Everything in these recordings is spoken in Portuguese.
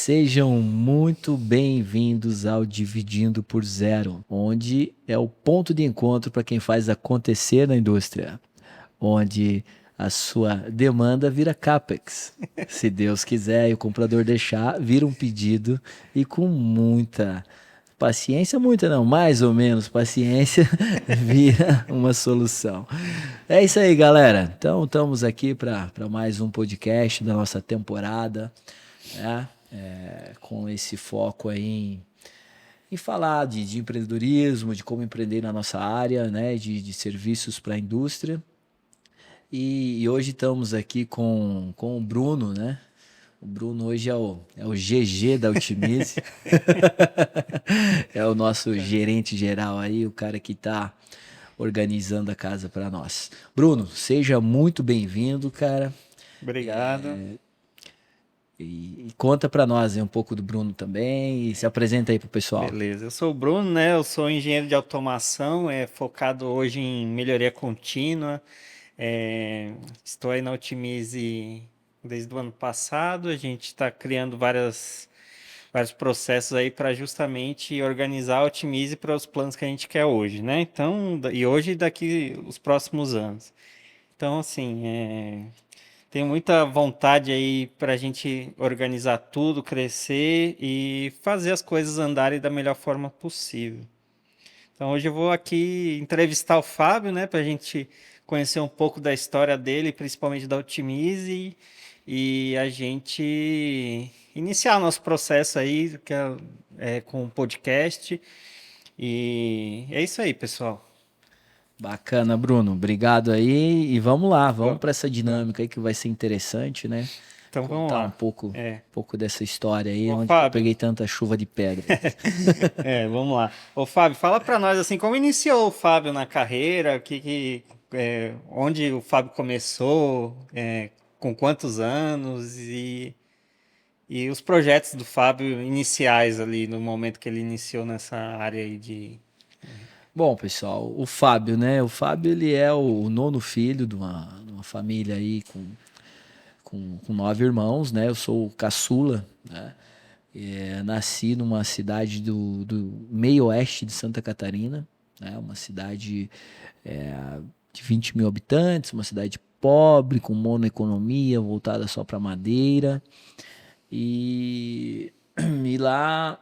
Sejam muito bem-vindos ao Dividindo por Zero, onde é o ponto de encontro para quem faz acontecer na indústria, onde a sua demanda vira CAPEX. Se Deus quiser e o comprador deixar, vira um pedido e com muita paciência, muita não, mais ou menos paciência, vira uma solução. É isso aí, galera. Então, estamos aqui para mais um podcast da nossa temporada, né? Com esse foco aí em falar de empreendedorismo, de como empreender na nossa área, né? De serviços para a indústria. E hoje estamos aqui com o Bruno, né? O Bruno hoje é o GG da Otimize. É o nosso gerente geral aí, o cara que está organizando a casa para nós. Bruno, seja muito bem-vindo, cara. Obrigado. E conta para nós aí um pouco do Bruno também e se apresenta aí pro pessoal. Beleza. Eu sou o Bruno, né? Eu sou engenheiro de automação, focado hoje em melhoria contínua. Estou aí na Otimize desde o ano passado. A gente está criando vários processos aí para justamente organizar a Otimize para os planos que a gente quer hoje, né? Então, e hoje e daqui os próximos anos. Então, assim, tenho muita vontade aí para a gente organizar tudo, crescer e fazer as coisas andarem da melhor forma possível. Então hoje eu vou aqui entrevistar o Fábio, né, para a gente conhecer um pouco da história dele, principalmente da Otimize, e a gente iniciar nosso processo aí, com o podcast. E é isso aí, pessoal. Bacana, Bruno. Obrigado aí e vamos lá, vamos Bom, para essa bom, dinâmica aí que vai ser interessante, né? então vamos Contar um lá. pouco, um É, pouco dessa história aí, Ô, onde que eu Fábio, peguei tanta chuva de pedras. vamos lá. Ô, Fábio, fala para nós assim, como iniciou o Fábio na carreira, onde o Fábio começou, com quantos anos e os projetos do Fábio iniciais ali no momento que ele iniciou nessa área aí de. Bom, pessoal, o Fábio, né? O Fábio, ele é o nono filho de uma família aí com 9 irmãos, né? Eu sou o caçula, né? Nasci numa cidade do meio oeste de Santa Catarina, né? Uma cidade de 20 mil habitantes, uma cidade pobre, com monoeconomia, voltada só para madeira. E, e lá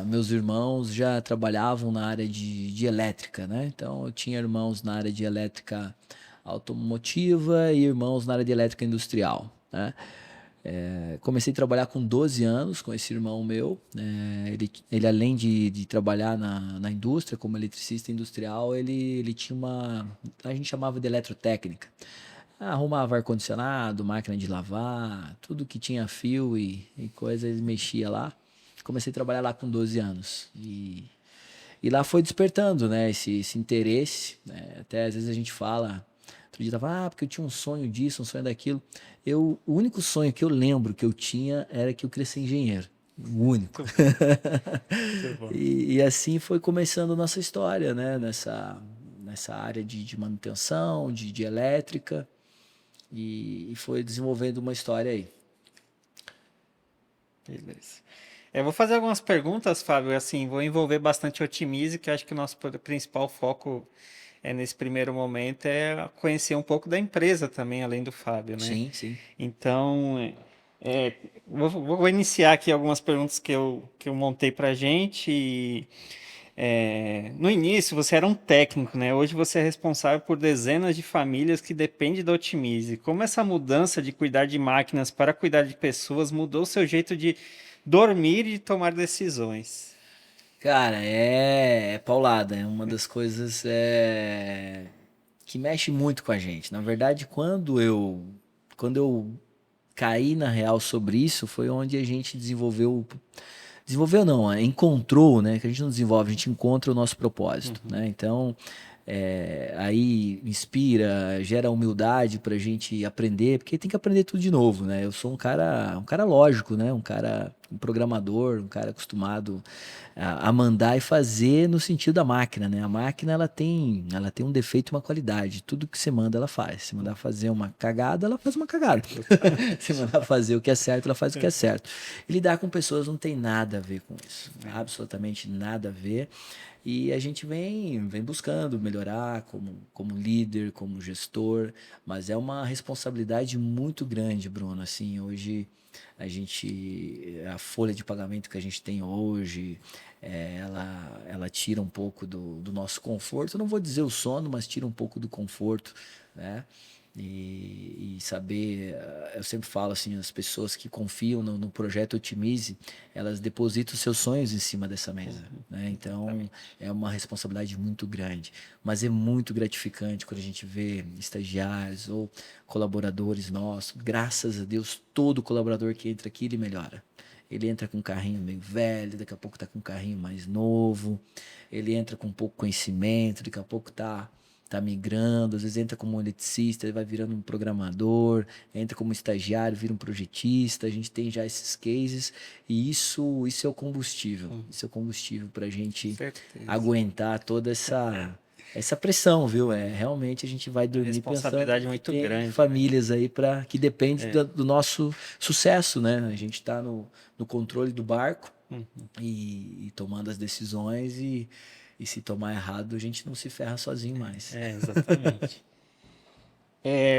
meus irmãos já trabalhavam na área de elétrica, né? Então eu tinha irmãos na área de elétrica automotiva e irmãos na área de elétrica industrial, né? Comecei a trabalhar com 12 anos com esse irmão meu. Ele além de trabalhar na indústria, como eletricista industrial, ele tinha a gente chamava de eletrotécnica. Arrumava ar-condicionado, máquina de lavar, tudo que tinha fio e coisa, ele mexia lá. Comecei a trabalhar lá com 12 anos. E lá foi despertando, né, esse interesse, né? Até às vezes a gente fala, outro dia tava, porque eu tinha um sonho disso, um sonho daquilo. O único sonho que eu lembro que eu tinha era que eu queria ser engenheiro. O único. Muito bom, muito bom. E assim foi começando a nossa história, né? Nessa área de manutenção, de elétrica. E foi desenvolvendo uma história aí. Beleza. Eu vou fazer algumas perguntas, Fábio. Assim, vou envolver bastante Otimize, que eu acho que o nosso principal foco nesse primeiro momento é conhecer um pouco da empresa também, além do Fábio, né? Sim, sim. Então, vou iniciar aqui algumas perguntas que eu montei para a gente. No início, você era um técnico, né? Hoje você é responsável por dezenas de famílias que dependem da Otimize. Como essa mudança de cuidar de máquinas para cuidar de pessoas mudou o seu jeito de dormir e de tomar decisões? Cara, é paulada, é uma das coisas que mexe muito com a gente. Na verdade, quando eu caí na real sobre isso, foi onde a gente desenvolveu não, encontrou, né? Que a gente não desenvolve, a gente encontra o nosso propósito, Uhum. né? Então, aí inspira, gera humildade pra gente aprender, porque tem que aprender tudo de novo, né? Eu sou um cara lógico, né? Um cara um programador, um cara acostumado a mandar e fazer no sentido da máquina, né? A máquina ela tem um defeito e uma qualidade. Tudo que você manda, ela faz. Se mandar fazer uma cagada, ela faz uma cagada. Se mandar fazer o que é certo, ela faz o que é certo. E lidar com pessoas não tem nada a ver com isso. Absolutamente nada a ver. E a gente vem buscando melhorar como líder, como gestor, mas é uma responsabilidade muito grande, Bruno. Assim, hoje a folha de pagamento que a gente tem hoje, ela tira um pouco do nosso conforto. Eu não vou dizer o sono, mas tira um pouco do conforto, né? E saber, eu sempre falo assim, as pessoas que confiam no projeto Otimize, elas depositam seus sonhos em cima dessa mesa, né? Então, é uma responsabilidade muito grande, mas é muito gratificante quando a gente vê estagiários ou colaboradores nossos. Graças a Deus, todo colaborador que entra aqui, ele melhora. Ele entra com um carrinho meio velho, daqui a pouco está com um carrinho mais novo. Ele entra com pouco conhecimento, daqui a pouco tá migrando, às vezes entra como um eletricista, ele vai virando um programador, entra como estagiário, vira um projetista. A gente tem já esses cases e isso é o combustível. Isso é o combustível para a gente Certeza. aguentar toda essa pressão, viu? Realmente a gente vai Uma dormir pensando responsabilidade que muito tem grande, né? famílias aí que dependem do nosso sucesso, né? A gente está no controle do barco e tomando as decisões e se tomar errado, a gente não se ferra sozinho mais. Exatamente.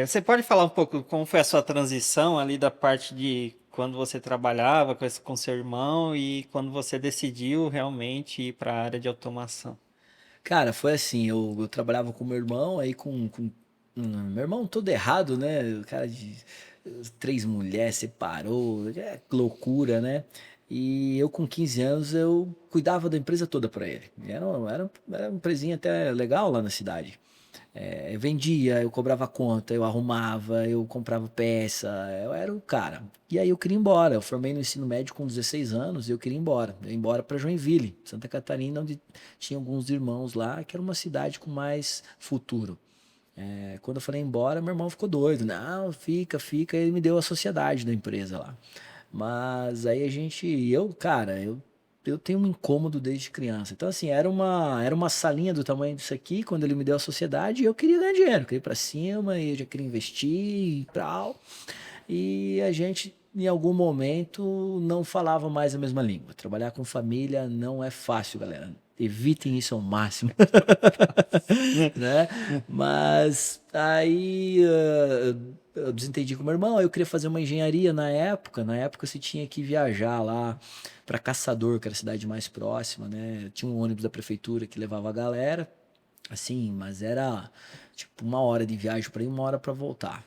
Você pode falar um pouco como foi a sua transição ali da parte de quando você trabalhava com seu irmão e quando você decidiu realmente ir para a área de automação? Cara, foi assim, eu trabalhava com meu irmão, aí meu irmão todo errado, né? O cara de 3 mulheres, separou, loucura, né? E eu com 15 anos, eu cuidava da empresa toda para ele. Era uma empresinha até legal lá na cidade. Eu vendia, eu cobrava conta, eu arrumava, eu comprava peça, eu era o cara. E aí eu queria ir embora. Eu formei no ensino médio com 16 anos e eu queria ir embora. Eu ia embora para Joinville, Santa Catarina, onde tinha alguns irmãos lá, que era uma cidade com mais futuro. Quando eu falei embora, meu irmão ficou doido. Não, fica, fica. Ele me deu a sociedade da empresa lá. Mas aí cara, eu tenho um incômodo desde criança. Então, assim, era uma salinha do tamanho disso aqui, quando ele me deu a sociedade, e eu queria ganhar dinheiro, queria ir pra cima, e eu já queria investir e tal. E a gente, em algum momento, não falava mais a mesma língua. Trabalhar com família não é fácil, galera. Evitem isso ao máximo. Né? Mas aí eu desentendi com meu irmão, aí eu queria fazer uma engenharia na época. Na época você tinha que viajar lá para Caçador, que era a cidade mais próxima, né? Tinha um ônibus da prefeitura que levava a galera, assim, mas era tipo 1 hora de viagem para ir, 1 hora para voltar.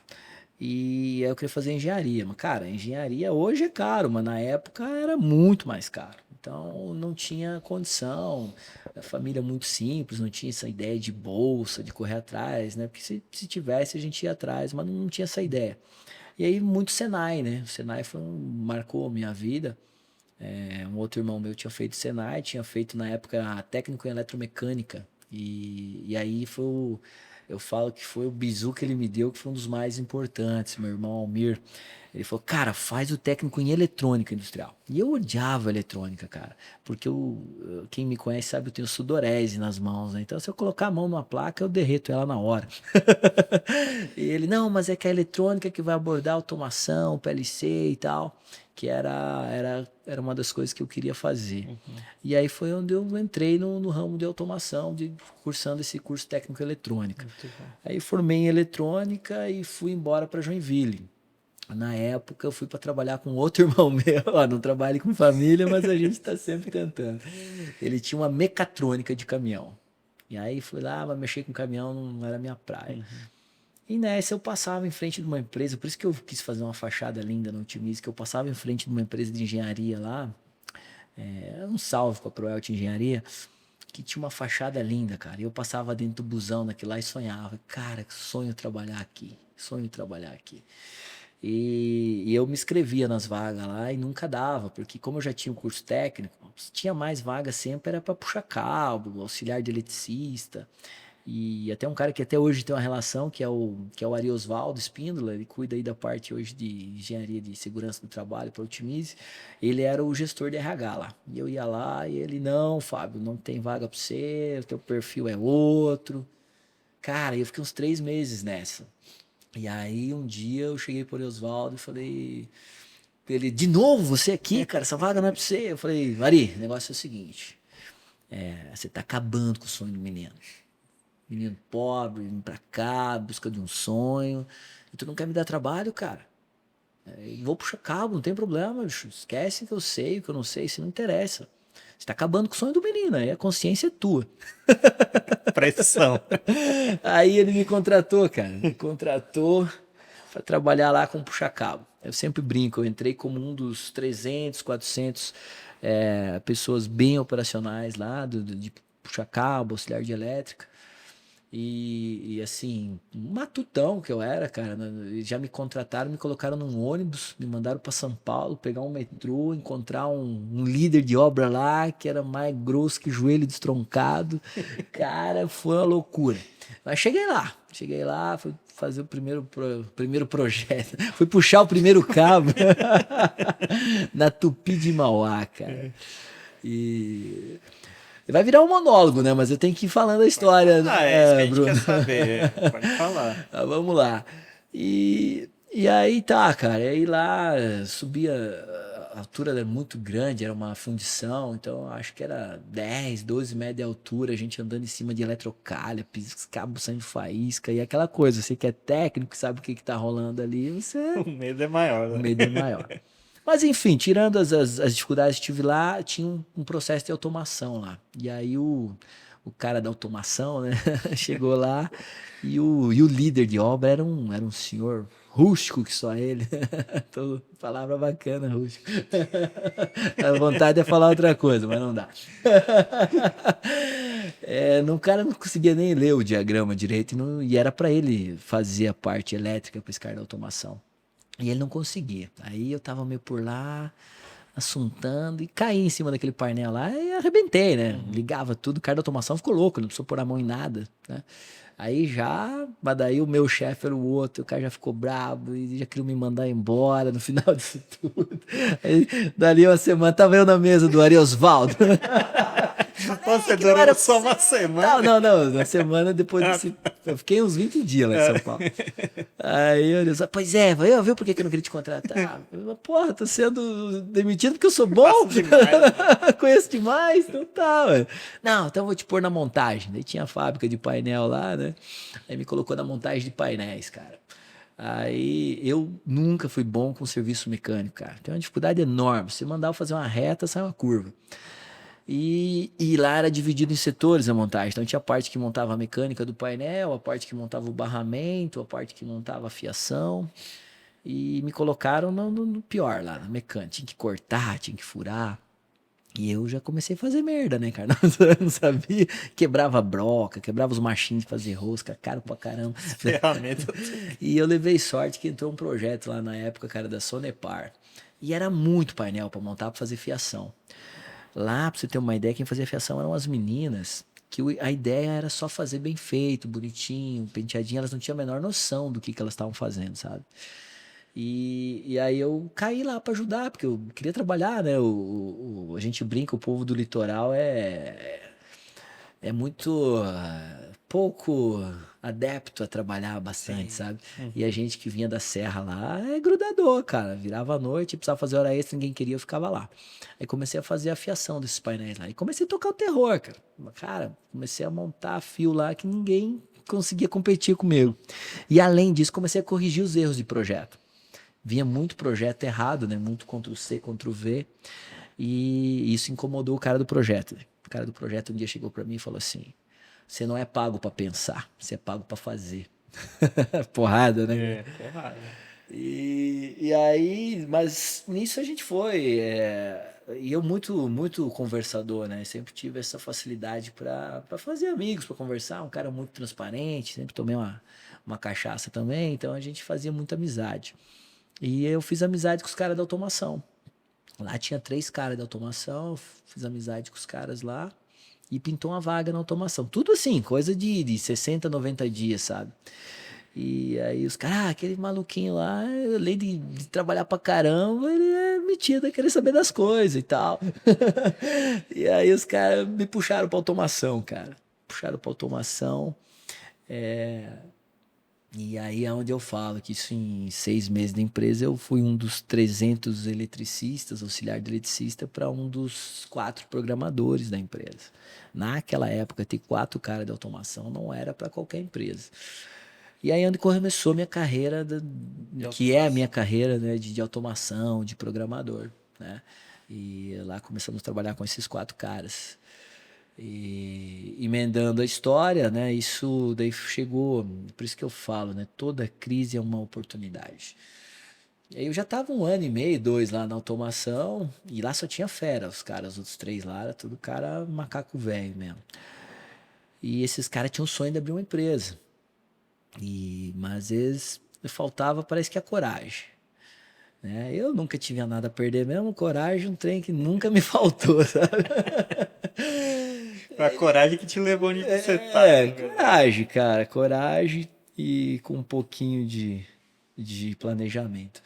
E aí eu queria fazer engenharia. Mas, cara, engenharia hoje é caro, mas na época era muito mais caro. Então não tinha condição. A família muito simples, não tinha essa ideia de bolsa, de correr atrás, né? Porque se tivesse, a gente ia atrás, mas não tinha essa ideia. E aí, muito Senai, né? O Senai marcou a minha vida. Um outro irmão meu tinha feito Senai, tinha feito na época técnico em eletromecânica. E aí eu falo que foi o bizu que ele me deu que foi um dos mais importantes, meu irmão Almir. Ele falou, cara, faz o técnico em eletrônica industrial. E eu odiava eletrônica, cara, porque quem me conhece sabe, eu tenho sudorese nas mãos, né? Então, se eu colocar a mão numa placa, eu derreto ela na hora. E ele, não, mas é que a eletrônica que vai abordar automação, PLC e tal, que era uma das coisas que eu queria fazer. E aí foi onde eu entrei no ramo de automação, cursando esse curso técnico eletrônica. Aí formei em eletrônica e fui embora para Joinville. Na época eu fui para trabalhar com outro irmão meu, ó, não trabalho com família, mas a gente está sempre tentando. Ele tinha uma mecatrônica de caminhão. E aí fui lá, mas mexer com caminhão não era minha praia. E nessa eu passava em frente de uma empresa, por isso que eu quis fazer uma fachada linda no Otimize, que eu passava em frente de uma empresa de engenharia lá, um salve para a Proelt Engenharia, que tinha uma fachada linda, cara. E eu passava dentro do busão daquilo lá e sonhava, cara, que sonho trabalhar aqui, sonho trabalhar aqui. E eu me inscrevia nas vagas lá e nunca dava, porque como eu já tinha o curso técnico, tinha mais vagas sempre, era para puxar cabo, auxiliar de eletricista. E até um cara que até hoje tem uma relação, que é o Ari Osvaldo Espíndola, ele cuida aí da parte hoje de engenharia de segurança do trabalho para o Otimize. Ele era o gestor de RH lá. E eu ia lá e ele, não, Fábio, não tem vaga para você, o teu perfil é outro. Cara, eu fiquei uns 3 meses nessa. E aí um dia eu cheguei por Osvaldo e falei, ele, de novo, você aqui, cara, essa vaga não é pra você. Eu falei, Mari, o negócio é o seguinte, você tá acabando com o sonho do menino. Menino pobre, vindo pra cá, busca de um sonho. E tu não quer me dar trabalho, cara? Vou puxar cabo, não tem problema, bicho. Esquece que eu sei, o que eu não sei, isso não interessa. Você tá acabando com o sonho do menino, aí a consciência é tua. Pressão. Aí ele me contratou, cara. Me contratou para trabalhar lá com puxa-cabo. Eu sempre brinco, eu entrei como um dos 300, 400 pessoas bem operacionais lá, de puxa-cabo, auxiliar de elétrica. E assim, um matutão que eu era, cara. Já me contrataram, me colocaram num ônibus, me mandaram para São Paulo, pegar um metrô, encontrar um líder de obra lá que era mais grosso que joelho destroncado. Cara, foi uma loucura. Mas cheguei lá, fui fazer o primeiro projeto, fui puxar o primeiro cabo na Tupi de Mauá, cara. E vai virar um monólogo, né? Mas eu tenho que ir falando a história, É isso que a né, gente Bruno? quer saber. Pode falar. Vamos lá. E aí tá, cara. Aí lá subia, a altura era muito grande, era uma fundição, então acho que era 10, 12 metros de altura, a gente andando em cima de eletrocalha, cabos saindo faísca e aquela coisa. Você que é técnico, sabe o que que tá rolando ali, O medo é maior, o né? medo é maior. Mas enfim, tirando as dificuldades que tive lá, tinha um processo de automação lá. E aí o cara da automação, né, chegou lá e o líder de obra era um senhor rústico que só ele. Palavra bacana, rústico. A vontade é falar outra coisa, mas não dá. O cara não conseguia nem ler o diagrama direito e era para ele fazer a parte elétrica para esse cara da automação. E ele não conseguia. Aí eu tava meio por lá, assuntando, e caí em cima daquele painel lá e arrebentei, né? Ligava tudo, o cara da automação ficou louco, não precisou pôr a mão em nada, né? Aí mas daí o meu chefe era o outro, o cara já ficou brabo e já queria me mandar embora no final disso tudo. Aí, dali uma semana, tava eu na mesa do Ari Osvaldo. Pô, você Que não durou era só uma semana. não. Na semana depois desse. Eu fiquei uns 20 dias lá em São Paulo. Aí eu disse, pois é, eu vi por que eu não queria te contratar. Porra, tô sendo demitido porque eu sou bom. Faço demais. Conheço demais, então tá, ué. Não, então eu vou te pôr na montagem. Daí tinha a fábrica de painel lá, né? Aí me colocou na montagem de painéis, cara. Aí eu nunca fui bom com serviço mecânico, cara. Tem uma dificuldade enorme. Se mandar eu fazer uma reta, sai uma curva. E lá era dividido em setores a montagem. Então tinha a parte que montava a mecânica do painel, a parte que montava o barramento, a parte que montava a fiação. E me colocaram no pior lá, na mecânica. Tinha que cortar, tinha que furar. E eu já comecei a fazer merda, né, cara? Não sabia. Quebrava a broca, quebrava os machinhos de fazer rosca, caro pra caramba. Ferramenta. E eu levei sorte que entrou um projeto lá na época, cara, da Sonepar. E era muito painel pra montar, pra fazer fiação. Lá, pra você ter uma ideia, quem fazia fiação eram as meninas, que a ideia era só fazer bem feito, bonitinho, penteadinho, elas não tinham a menor noção do que elas estavam fazendo, sabe? E aí eu caí lá pra ajudar, porque eu queria trabalhar, né? A gente brinca, o povo do litoral é muito pouco adepto a trabalhar bastante, Sim. sabe? E a gente que vinha da serra lá é grudador, cara. Virava à noite, precisava fazer hora extra, ninguém queria, eu ficava lá. Aí comecei a fazer a fiação desses painéis lá. E comecei a tocar o terror, cara. Cara, comecei a montar fio lá que ninguém conseguia competir comigo. E além disso, comecei a corrigir os erros de projeto. Vinha muito projeto errado, né? Muito Ctrl+C, Ctrl+V. E isso incomodou o cara do projeto. O cara do projeto um dia chegou para mim e falou assim: você não é pago para pensar, você é pago para fazer. Porrada, né? Porrada. E aí, mas nisso a gente foi. E eu muito conversador, né? Sempre tive essa facilidade para fazer amigos, para conversar. Um cara muito transparente, sempre tomei uma cachaça também, então a gente fazia muita amizade. E eu fiz amizade com os caras da automação. Lá tinha 3 caras da automação, fiz amizade com os caras lá. e pintou uma vaga na automação. Tudo assim, coisa de 60, 90 dias, sabe? E aí os caras, aquele maluquinho lá, além de trabalhar pra caramba, ele é metido a querer saber das coisas e tal. E aí os caras me puxaram pra automação, cara. Puxaram pra automação. E aí é onde eu falo que isso em 6 meses de empresa eu fui um dos 300 eletricistas, auxiliar de eletricista, para um dos 4 programadores da empresa. Naquela época, ter 4 caras de automação não era para qualquer empresa. E aí é onde começou minha carreira, que é a minha carreira, né, de automação, de programador, né? E lá começamos a trabalhar com esses 4 caras. E emendando a história, né? Isso daí chegou, por isso que eu falo, né? Toda crise é uma oportunidade. E aí eu já tava 1 ano e meio, 2 lá na automação, e lá só tinha fera, os caras, os outros 3 lá, era tudo cara macaco velho mesmo. E esses caras tinham o sonho de abrir uma empresa. Mas eles faltava, parece que a coragem. Né? Eu nunca tive nada a perder mesmo, coragem, um trem que nunca me faltou, sabe? Foi a coragem que te levou onde você tá, na verdade. Coragem, cara, coragem e com um pouquinho de planejamento.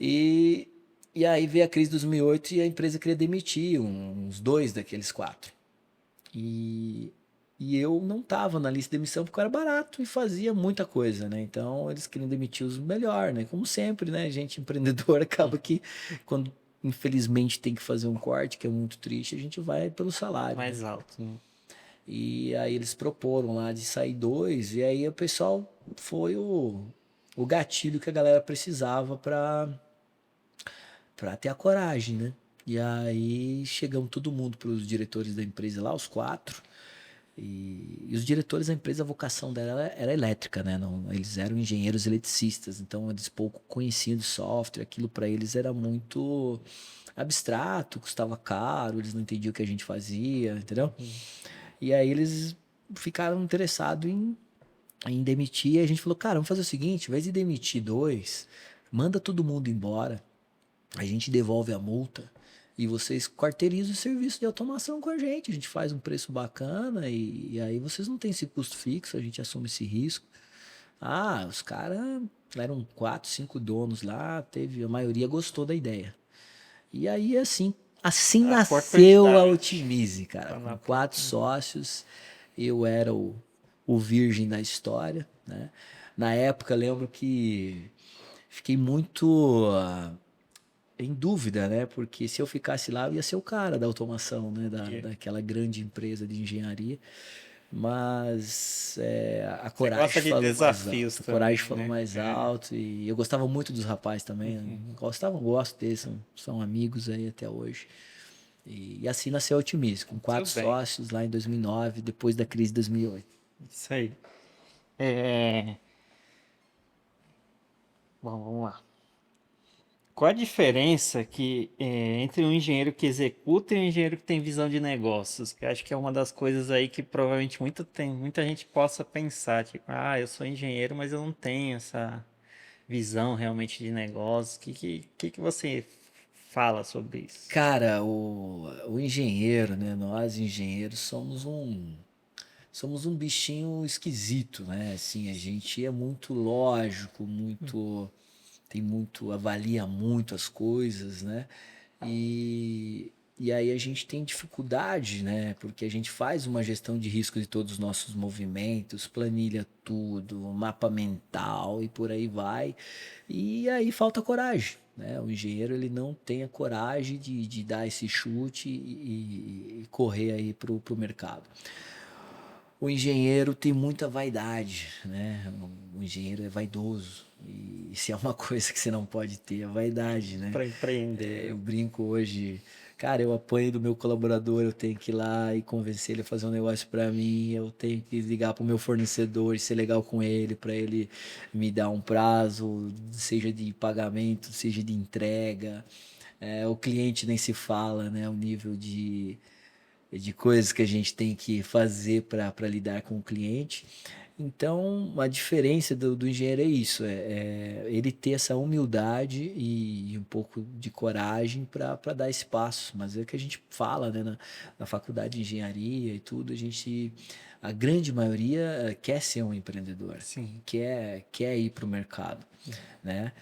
E, e aí veio a crise de 2008 e a empresa queria demitir uns 2 daqueles 4. E, e eu não estava na lista de demissão porque eu era barato e fazia muita coisa, né? Então eles queriam demitir os melhor, né? Como sempre, né? Gente empreendedor acaba que quando infelizmente tem que fazer um corte, que é muito triste, a gente vai pelo salário, né? Mais alto, né? E aí eles proporam lá de sair 2, e aí o pessoal foi o gatilho que a galera precisava para ter a coragem, né? E aí chegamos todo mundo para os diretores da empresa lá, os 4. E os diretores da empresa, a vocação dela era elétrica, né? Não, eles eram engenheiros eletricistas, então eles pouco conheciam de software, aquilo para eles era muito abstrato, custava caro, eles não entendiam o que a gente fazia, entendeu? E aí eles ficaram interessados em demitir, e a gente falou, cara, vamos fazer o seguinte, ao invés de demitir 2, manda todo mundo embora, a gente devolve a multa e vocês quarteirizam o serviço de automação com a gente faz um preço bacana e aí vocês não têm esse custo fixo, a gente assume esse risco. Ah, os caras eram 4, 5 donos lá, a maioria gostou da ideia. E aí assim A nasceu a oportunidade. Otimize, cara, Tá com na 4 porta. sócios, eu era o virgem da história, né? Na época, lembro que fiquei muito em dúvida, né? Porque se eu ficasse lá, eu ia ser o cara da automação, né? Daquela grande empresa de engenharia. Mas a Você coragem gosta de falou mais desafios alto. A coragem também, falou né? mais É. alto. E eu gostava muito dos rapazes também. Né? Gosto deles, são amigos aí até hoje. E assim nasceu a Otimismo, com Tudo 4 bem. sócios lá em 2009, depois da crise de 2008. Isso aí. É... Bom, vamos lá. Qual a diferença entre um engenheiro que executa e um engenheiro que tem visão de negócios? Que eu acho que é uma das coisas aí que provavelmente muita gente possa pensar, tipo, ah, eu sou engenheiro, mas eu não tenho essa visão realmente de negócios. O que você fala sobre isso? Cara, o engenheiro, né? Nós engenheiros somos um bichinho esquisito, né? Assim, a gente é muito lógico, avalia muito as coisas, né? E aí a gente tem dificuldade, né? Porque a gente faz uma gestão de risco de todos os nossos movimentos, planilha tudo, mapa mental e por aí vai. E aí falta coragem, né? O engenheiro ele não tem a coragem de dar esse chute e correr aí pro mercado. O engenheiro tem muita vaidade, né? O engenheiro é vaidoso. E se é uma coisa que você não pode ter, é vaidade, né? Para empreender, Eu né? brinco hoje, cara, eu apanho do meu colaborador, eu tenho que ir lá e convencer ele a fazer um negócio para mim, eu tenho que ligar pro meu fornecedor e ser legal com ele, para ele me dar um prazo, seja de pagamento, seja de entrega. O cliente nem se fala, né? O nível de coisas que a gente tem que fazer para lidar com o cliente. Então, a diferença do engenheiro é isso, é ele ter essa humildade e um pouco de coragem para dar espaço. Mas é o que a gente fala, né, na faculdade de engenharia e tudo, a grande maioria quer ser um empreendedor, Sim. quer ir para o mercado, né?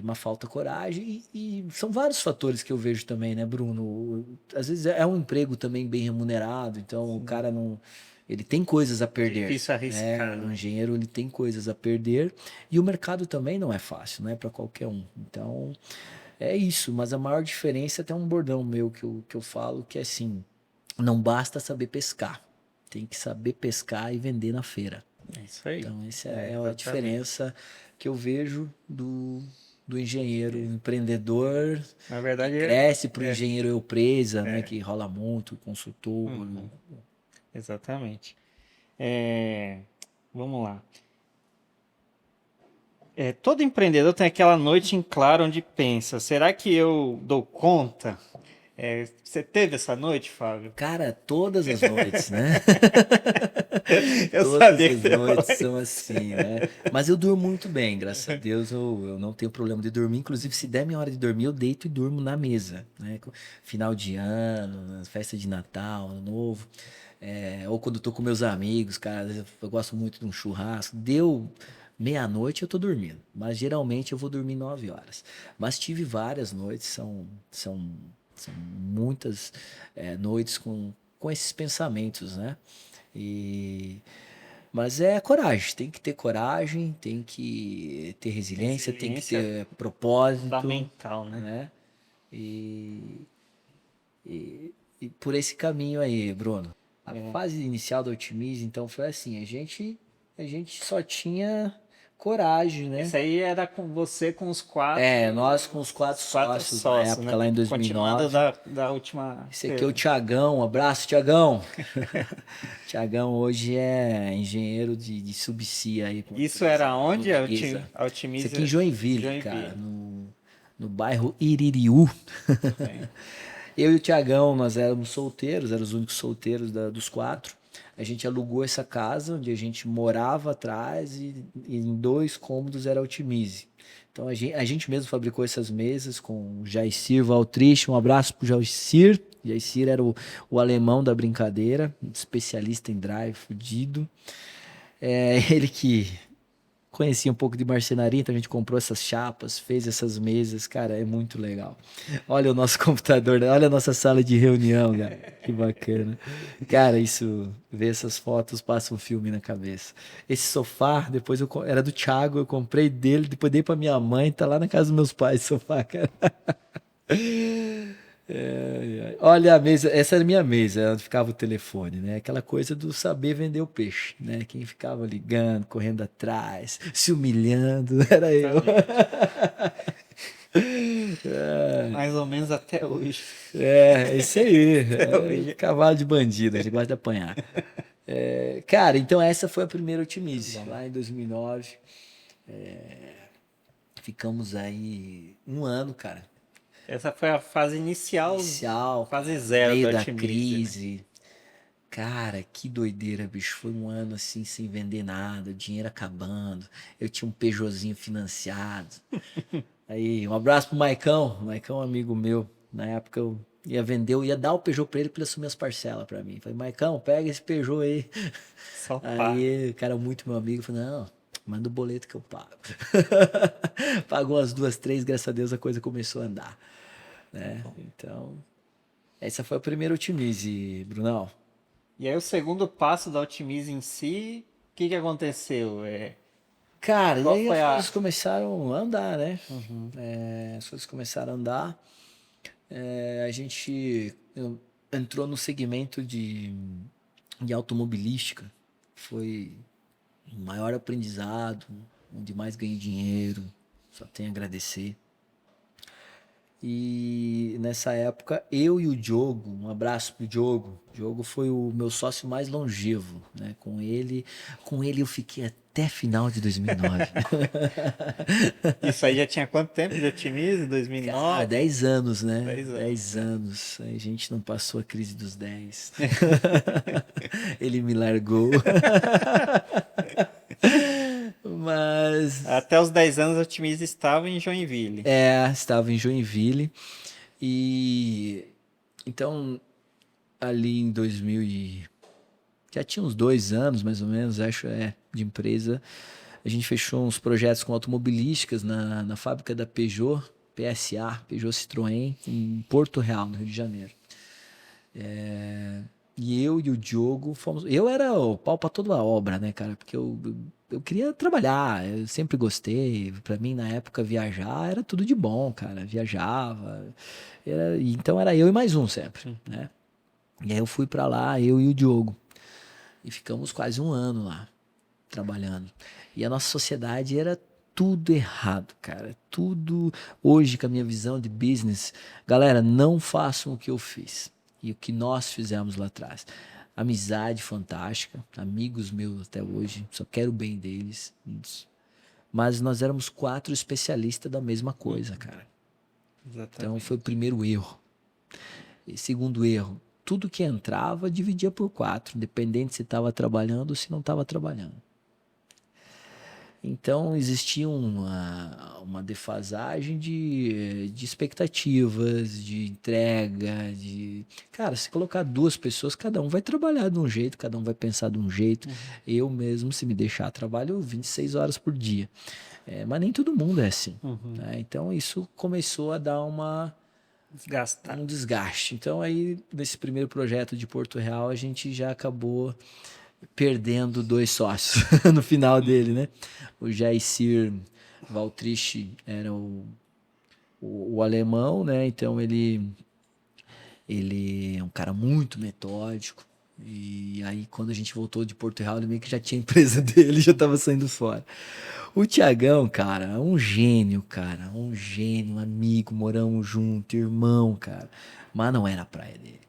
Mas falta coragem e são vários fatores que eu vejo também, né, Bruno? Às vezes é um emprego também bem remunerado, então o Sim. cara não, ele tem coisas a perder, Difícil né? arriscar, O né? engenheiro ele tem coisas a perder e o mercado também não é fácil, não é para qualquer um. Então é isso, mas a maior diferença é até um bordão meu que eu falo que é assim, não basta saber pescar, tem que saber pescar e vender na feira. É isso aí. Então, essa É, é a exatamente. diferença que eu vejo do engenheiro empreendedor Na que verdade, cresce para o é, engenheiro eu presa, né? é. Que rola muito, consultor. Uhum, exatamente. É, vamos lá. Todo empreendedor tem aquela noite em claro onde pensa: será que eu dou conta? Você teve essa noite, Fábio? Cara, todas as noites, né? Eu Todas sabia que as você ia noites falar são isso. assim, né? Mas eu durmo muito bem, graças a Deus eu não tenho problema de dormir. Inclusive, se der minha hora de dormir, eu deito e durmo na mesa, né? Final de ano, festa de Natal, Ano Novo. Ou quando eu tô com meus amigos, cara, às vezes eu gosto muito de um churrasco. Deu meia-noite, eu tô dormindo. Mas geralmente eu vou dormir 9 horas. Mas tive várias noites, são muitas noites com esses pensamentos, né? E mas é coragem, tem que ter coragem, tem que ter resiliência, tem que Resiliência ter propósito, fundamental, né? né? E, e por esse caminho aí, Bruno. A fase inicial da Otimize, então, foi assim, a gente só tinha coragem, né? Esse aí era com você com os quatro, Nós com os quatro os quatro sócios na sócios, época, né? lá em Continuando 2009. da última. Esse aqui é o Tiagão, um abraço, Tiagão. Tiagão hoje é engenheiro de subsídio aí com uma Isso era empresa onde? portuguesa. A Isso aqui em Otimiza Joinville, cara, Joinville. no bairro Iririú. Muito bem. Eu e o Tiagão, nós éramos solteiros, éramos os únicos solteiros dos quatro. A gente alugou essa casa onde a gente morava atrás e em 2 cômodos era a Otimize. Então a gente mesmo fabricou essas mesas com o Jaicir Valtrich. Um abraço pro Jaicir. Jaicir era o alemão da brincadeira, especialista em drive, fudido. Ele que conhecia um pouco de marcenaria, então a gente comprou essas chapas, fez essas mesas, cara, é muito legal. Olha o nosso computador, né? Olha a nossa sala de reunião, cara. Que bacana. Cara, ver essas fotos passa um filme na cabeça. Esse sofá, depois era do Thiago, eu comprei dele, depois dei pra minha mãe, tá lá na casa dos meus pais, esse sofá, cara. Ai, ai. Olha a mesa, essa era a minha mesa, onde ficava o telefone, né? Aquela coisa do saber vender o peixe, né? Quem ficava ligando, correndo atrás, se humilhando, era eu. Exatamente. Mais ou menos até hoje. Isso aí. Até hoje. Cavalo de bandido, a gente gosta de apanhar. Cara, então essa foi a primeira Muito Otimize, bom. lá em 2009. Ficamos aí um ano, cara. Essa foi a fase inicial, Inicial, fase cara, no zero meio da da Otimize, né? crise. Cara, que doideira, bicho. Foi um ano assim sem vender nada, o dinheiro acabando. Eu tinha um Peugeotzinho financiado. Aí, um abraço pro Maicão. Maicão é um amigo meu. Na época eu ia vender, eu ia dar o Peugeot pra ele assumir as parcelas pra mim. Falei, Maicão, pega esse Peugeot aí. Só pá. Aí, o cara muito meu amigo, falou, não, manda o boleto que eu pago. Pagou as duas, três, graças a Deus a coisa começou a andar, né? Então, essa foi a primeira Otimize, Brunão. E aí o segundo passo da Otimize em si, o que que aconteceu? Cara, e Qual aí foi as a... coisas começaram a andar, né? Uhum. As coisas começaram a andar. A gente entrou no segmento de automobilística. Foi o maior aprendizado, onde mais ganhei dinheiro. Só tenho a agradecer. E nessa época, eu e o Diogo, um abraço pro Diogo. O Diogo foi o meu sócio mais longevo, né? Com ele eu fiquei até final de 2009. Isso aí já tinha quanto tempo de otimismo? Cara, 2009? 10 anos, né? 10 anos, 10 né? anos. A gente não passou a crise dos 10. Ele me largou. Mas Até os 10 anos, o otimismo estava em Joinville. estava em Joinville. E então, ali em 2000 já tinha uns 2 anos, mais ou menos, acho, de empresa. A gente fechou uns projetos com automobilísticas na fábrica da Peugeot, PSA, Peugeot Citroën, em Porto Real, no Rio de Janeiro. E eu e o Diogo fomos. Eu era o pau pra toda a obra, né, cara? Porque eu queria trabalhar, eu sempre gostei. Pra mim, na época, viajar era tudo de bom, cara. Viajava. Então era eu e mais um sempre, né? E aí eu fui pra lá, eu e o Diogo. E ficamos quase um ano lá, trabalhando. E a nossa sociedade era tudo errado, cara. Tudo. Hoje, com a minha visão de business, galera, não façam o que eu fiz e o que nós fizemos lá atrás. Amizade fantástica, amigos meus até hoje, só quero o bem deles. Mas nós éramos 4 especialistas da mesma coisa, cara. Então foi o Exatamente. primeiro erro. E segundo erro, tudo que entrava dividia por 4, independente se estava trabalhando ou se não estava trabalhando. Então existia uma defasagem de expectativas, de entrega, de. Cara, se colocar 2 pessoas, cada um vai trabalhar de um jeito, cada um vai pensar de um jeito. Eu mesmo, se me deixar, trabalho 26 horas por dia. Mas nem todo mundo é assim. Né? Então isso começou a dar Desgastar. um desgaste. Então aí, nesse primeiro projeto de Porto Real, a gente já acabou perdendo 2 sócios no final dele, né? O Jaicir Valtrich era o alemão, né? Então ele é um cara muito metódico. E aí, quando a gente voltou de Porto Real, ele meio que já tinha a empresa dele, já estava saindo fora. O Tiagão, cara, é um gênio, cara. Um gênio, amigo, moramos junto, irmão, cara. Mas não era a praia dele.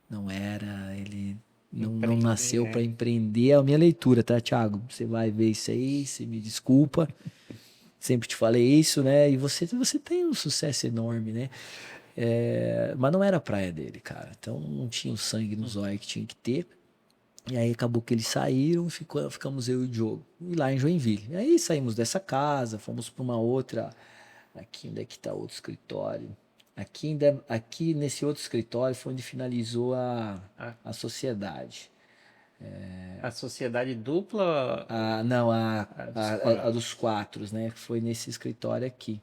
Não era, ele não Empreender, nasceu para é. empreender. É a minha leitura, tá, Thiago? Você vai ver isso aí, você me desculpa. Sempre te falei isso, né? E você tem um sucesso enorme, né? Mas não era a praia dele, cara. Então não tinha o sangue no zóio que tinha que ter. E aí acabou que eles saíram, ficamos eu e o Diogo. E lá em Joinville. E aí saímos dessa casa, fomos para uma outra. Aqui, onde é que tá outro escritório? Aqui nesse outro escritório foi onde finalizou A, a sociedade. a sociedade dupla, Não, a dos a quatro. dos 4, né? Que foi nesse escritório aqui.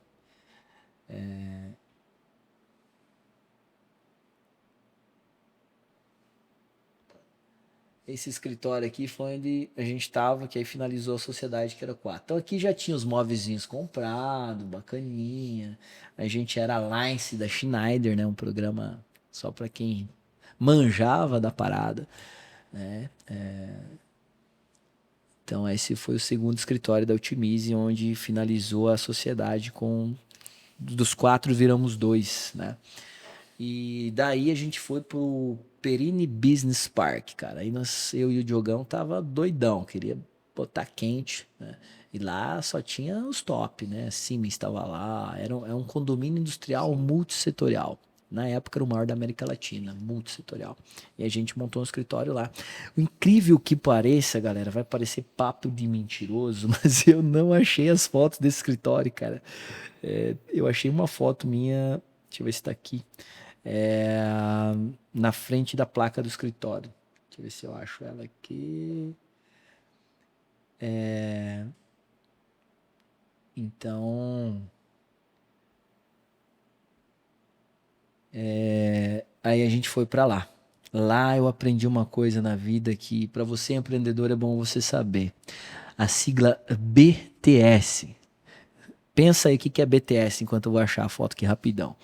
Esse escritório aqui foi onde a gente estava, que aí finalizou a sociedade, que era 4. Então aqui já tinha os móveis comprados, bacaninha. A gente era Alliance da Schneider, né? Um programa só para quem manjava da parada, né? Então esse foi o segundo escritório da Utimize, onde finalizou a sociedade com. Dos 4 viramos 2, né? E daí a gente foi pro Perini Business Park, cara. Aí eu e o Diogão tava doidão, queria botar quente, né? E lá só tinha os top, né? A Siemens estava lá, era um condomínio industrial Sim. multissetorial. Na época era o maior da América Latina, multissetorial. E a gente montou um escritório lá. O incrível que pareça, galera, vai parecer papo de mentiroso, mas eu não achei as fotos desse escritório, cara. Eu achei uma foto minha, deixa eu ver se tá aqui, é, na frente da placa do escritório. Deixa eu ver se eu acho ela aqui. Então, aí a gente foi para lá. Lá eu aprendi uma coisa na vida que para você empreendedor é bom você saber. A sigla BTS. Pensa aí o que é BTS enquanto eu vou achar a foto aqui rapidão.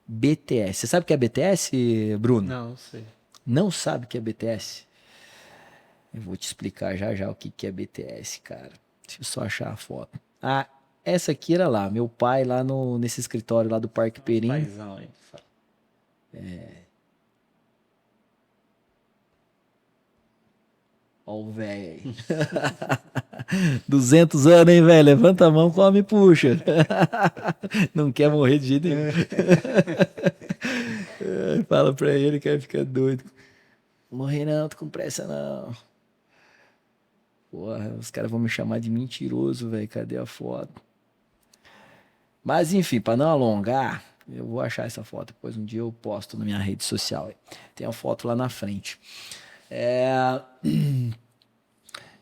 BTS. Você sabe o que é BTS, Bruno? Não, sei. Não sabe o que é BTS? Eu vou te explicar já já o que é BTS, cara. Deixa eu só achar a foto. Essa aqui era lá, meu pai lá nesse escritório lá do Parque Perim. Paizão aí. Ó o velho aí. 200 anos, hein, velho? Levanta a mão, come e puxa. Não quer morrer de jeito nenhum. Fala pra ele que vai ficar doido. Morrer não, tô com pressa não. Porra, os caras vão me chamar de mentiroso, velho. Cadê a foto? Mas enfim, pra não alongar, eu vou achar essa foto. Depois um dia eu posto na minha rede social. Tem a foto lá na frente. É...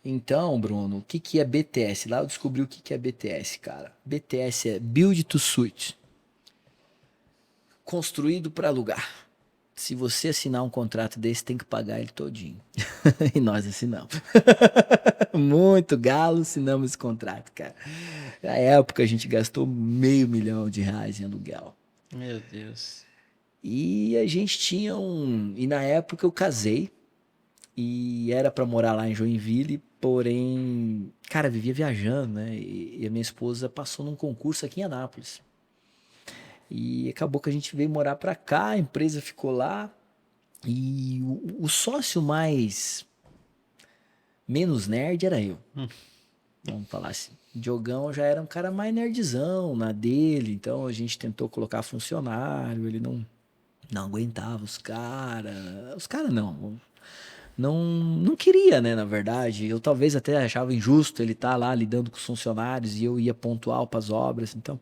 Então, Bruno, o que que é BTS? Lá eu descobri o que que é BTS, cara. BTS é Build to Suit. Construído para alugar. Se você assinar um contrato desse, tem que pagar ele todinho. E nós assinamos. Muito galo, assinamos esse contrato, cara. Na época a gente gastou R$ 500.000 em aluguel. Meu Deus. E a gente tinha um. E na época eu casei. E era pra morar lá em Joinville, porém, cara, vivia viajando, né? E a minha esposa passou num concurso aqui em Anápolis. E acabou que a gente veio morar pra cá, a empresa ficou lá. E o sócio mais menos nerd era eu. Vamos falar assim. O Diogão já era um cara mais nerdzão na dele, então a gente tentou colocar funcionário, ele não aguentava os caras. Os caras não queria, né, na verdade. Eu talvez até achava injusto ele estar lá lidando com os funcionários e eu ia pontual para as obras, então,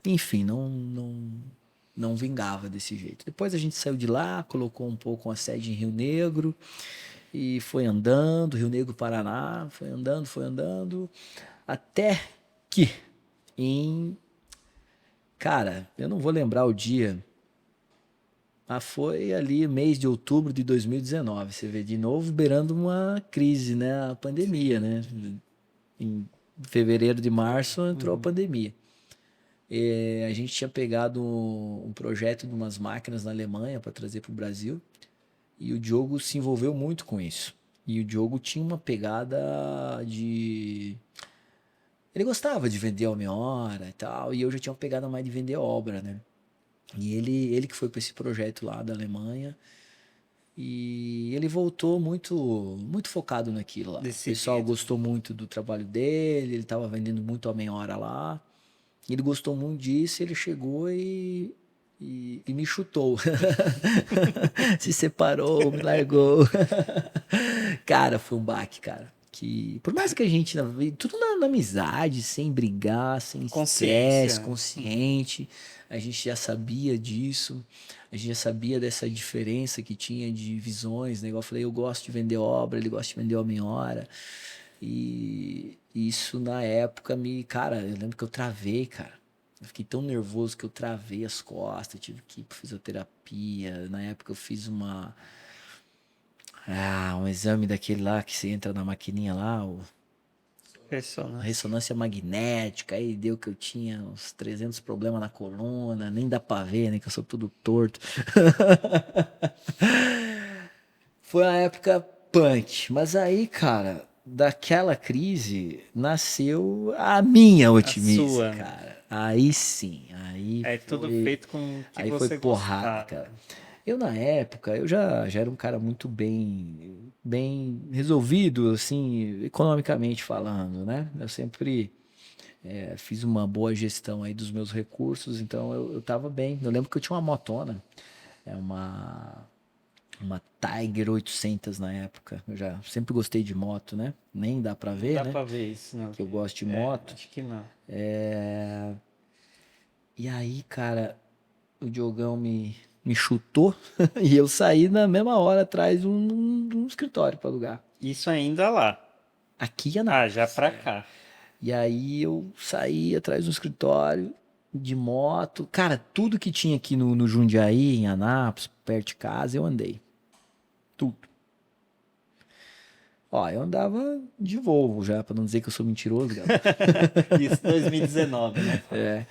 enfim, não vingava desse jeito. Depois a gente saiu de lá, colocou um pouco uma sede em Rio Negro e foi andando, Rio Negro, Paraná, foi andando, até que em, cara, eu não vou lembrar o dia, mas foi ali mês de outubro de 2019. Você vê de novo beirando uma crise, né? A pandemia, né? Em fevereiro de março entrou a pandemia. A gente tinha pegado um projeto de umas máquinas na Alemanha para trazer para o Brasil e o Diogo se envolveu muito com isso. E o Diogo tinha uma pegada de. Ele gostava de vender homem-hora e tal, e eu já tinha uma pegada mais de vender obra, né? E ele que foi para esse projeto lá da Alemanha. E ele voltou muito focado naquilo lá. O pessoal Decidido. gostou muito do trabalho dele, ele estava vendendo muito homem-hora lá. Ele gostou muito disso, ele chegou e me chutou. Se separou, me largou. Cara, foi um baque, cara. Que, por mais que a gente, tudo na amizade, sem brigar, sem estresse, Consciência. consciente, a gente já sabia disso, a gente já sabia dessa diferença que tinha de visões, né? Igual eu falei, eu gosto de vender obra, ele gosta de vender homem-hora. E isso na época cara, eu lembro que eu travei, cara. Eu fiquei tão nervoso que eu travei as costas, tive que ir pra fisioterapia. Na época eu fiz um exame daquele lá que você entra na maquininha lá, a Ressonância. ressonância magnética, aí deu que eu tinha uns 300 problemas na coluna, nem dá pra ver, né, que eu sou tudo torto. Foi uma época punk, mas aí, cara, daquela crise nasceu a minha A otimize, sua. cara. Aí sim, É tudo feito com o que aí foi você porrada, gostava. cara. Eu na época, eu já era um cara muito bem resolvido, assim, economicamente falando, né? Eu sempre fiz uma boa gestão aí dos meus recursos, então eu tava bem. Eu lembro que eu tinha uma motona, é uma Tiger 800 na época. Eu já sempre gostei de moto, né? Nem dá pra Não ver, dá né? pra ver isso, não. Que eu gosto de É, moto. acho que não. E aí, cara, o Diogão me chutou e eu saí na mesma hora atrás de um escritório para alugar. Isso ainda lá. Aqui em Ah, já Anápolis. pra cá. E aí eu saí atrás de um escritório de moto. Cara, tudo que tinha aqui no Jundiaí, em Anápolis, perto de casa, eu andei. Tudo. Ó, eu andava de Volvo já, pra não dizer que eu sou mentiroso, galera. Isso, 2019, né?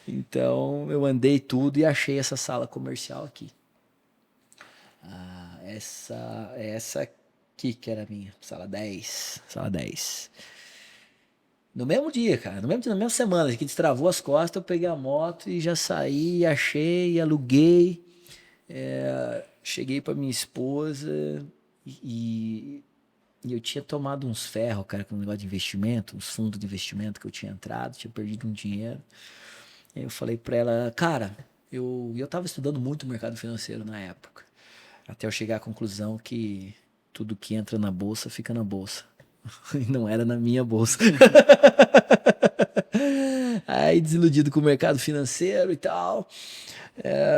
Então eu andei tudo e achei essa sala comercial aqui. Essa aqui que era a minha, sala 10. Sala 10. No mesmo dia, cara. No mesmo dia, na mesma semana. Que destravou as costas, eu peguei a moto e já saí, achei, aluguei. Cheguei pra minha esposa e, e eu tinha tomado uns ferros, cara, com um negócio de investimento, uns fundos de investimento que eu tinha entrado, tinha perdido um dinheiro. Aí eu falei pra ela, cara, eu tava estudando muito o mercado financeiro na época. Até eu chegar à conclusão que tudo que entra na bolsa fica na bolsa. E não era na minha bolsa. Aí desiludido com o mercado financeiro e tal.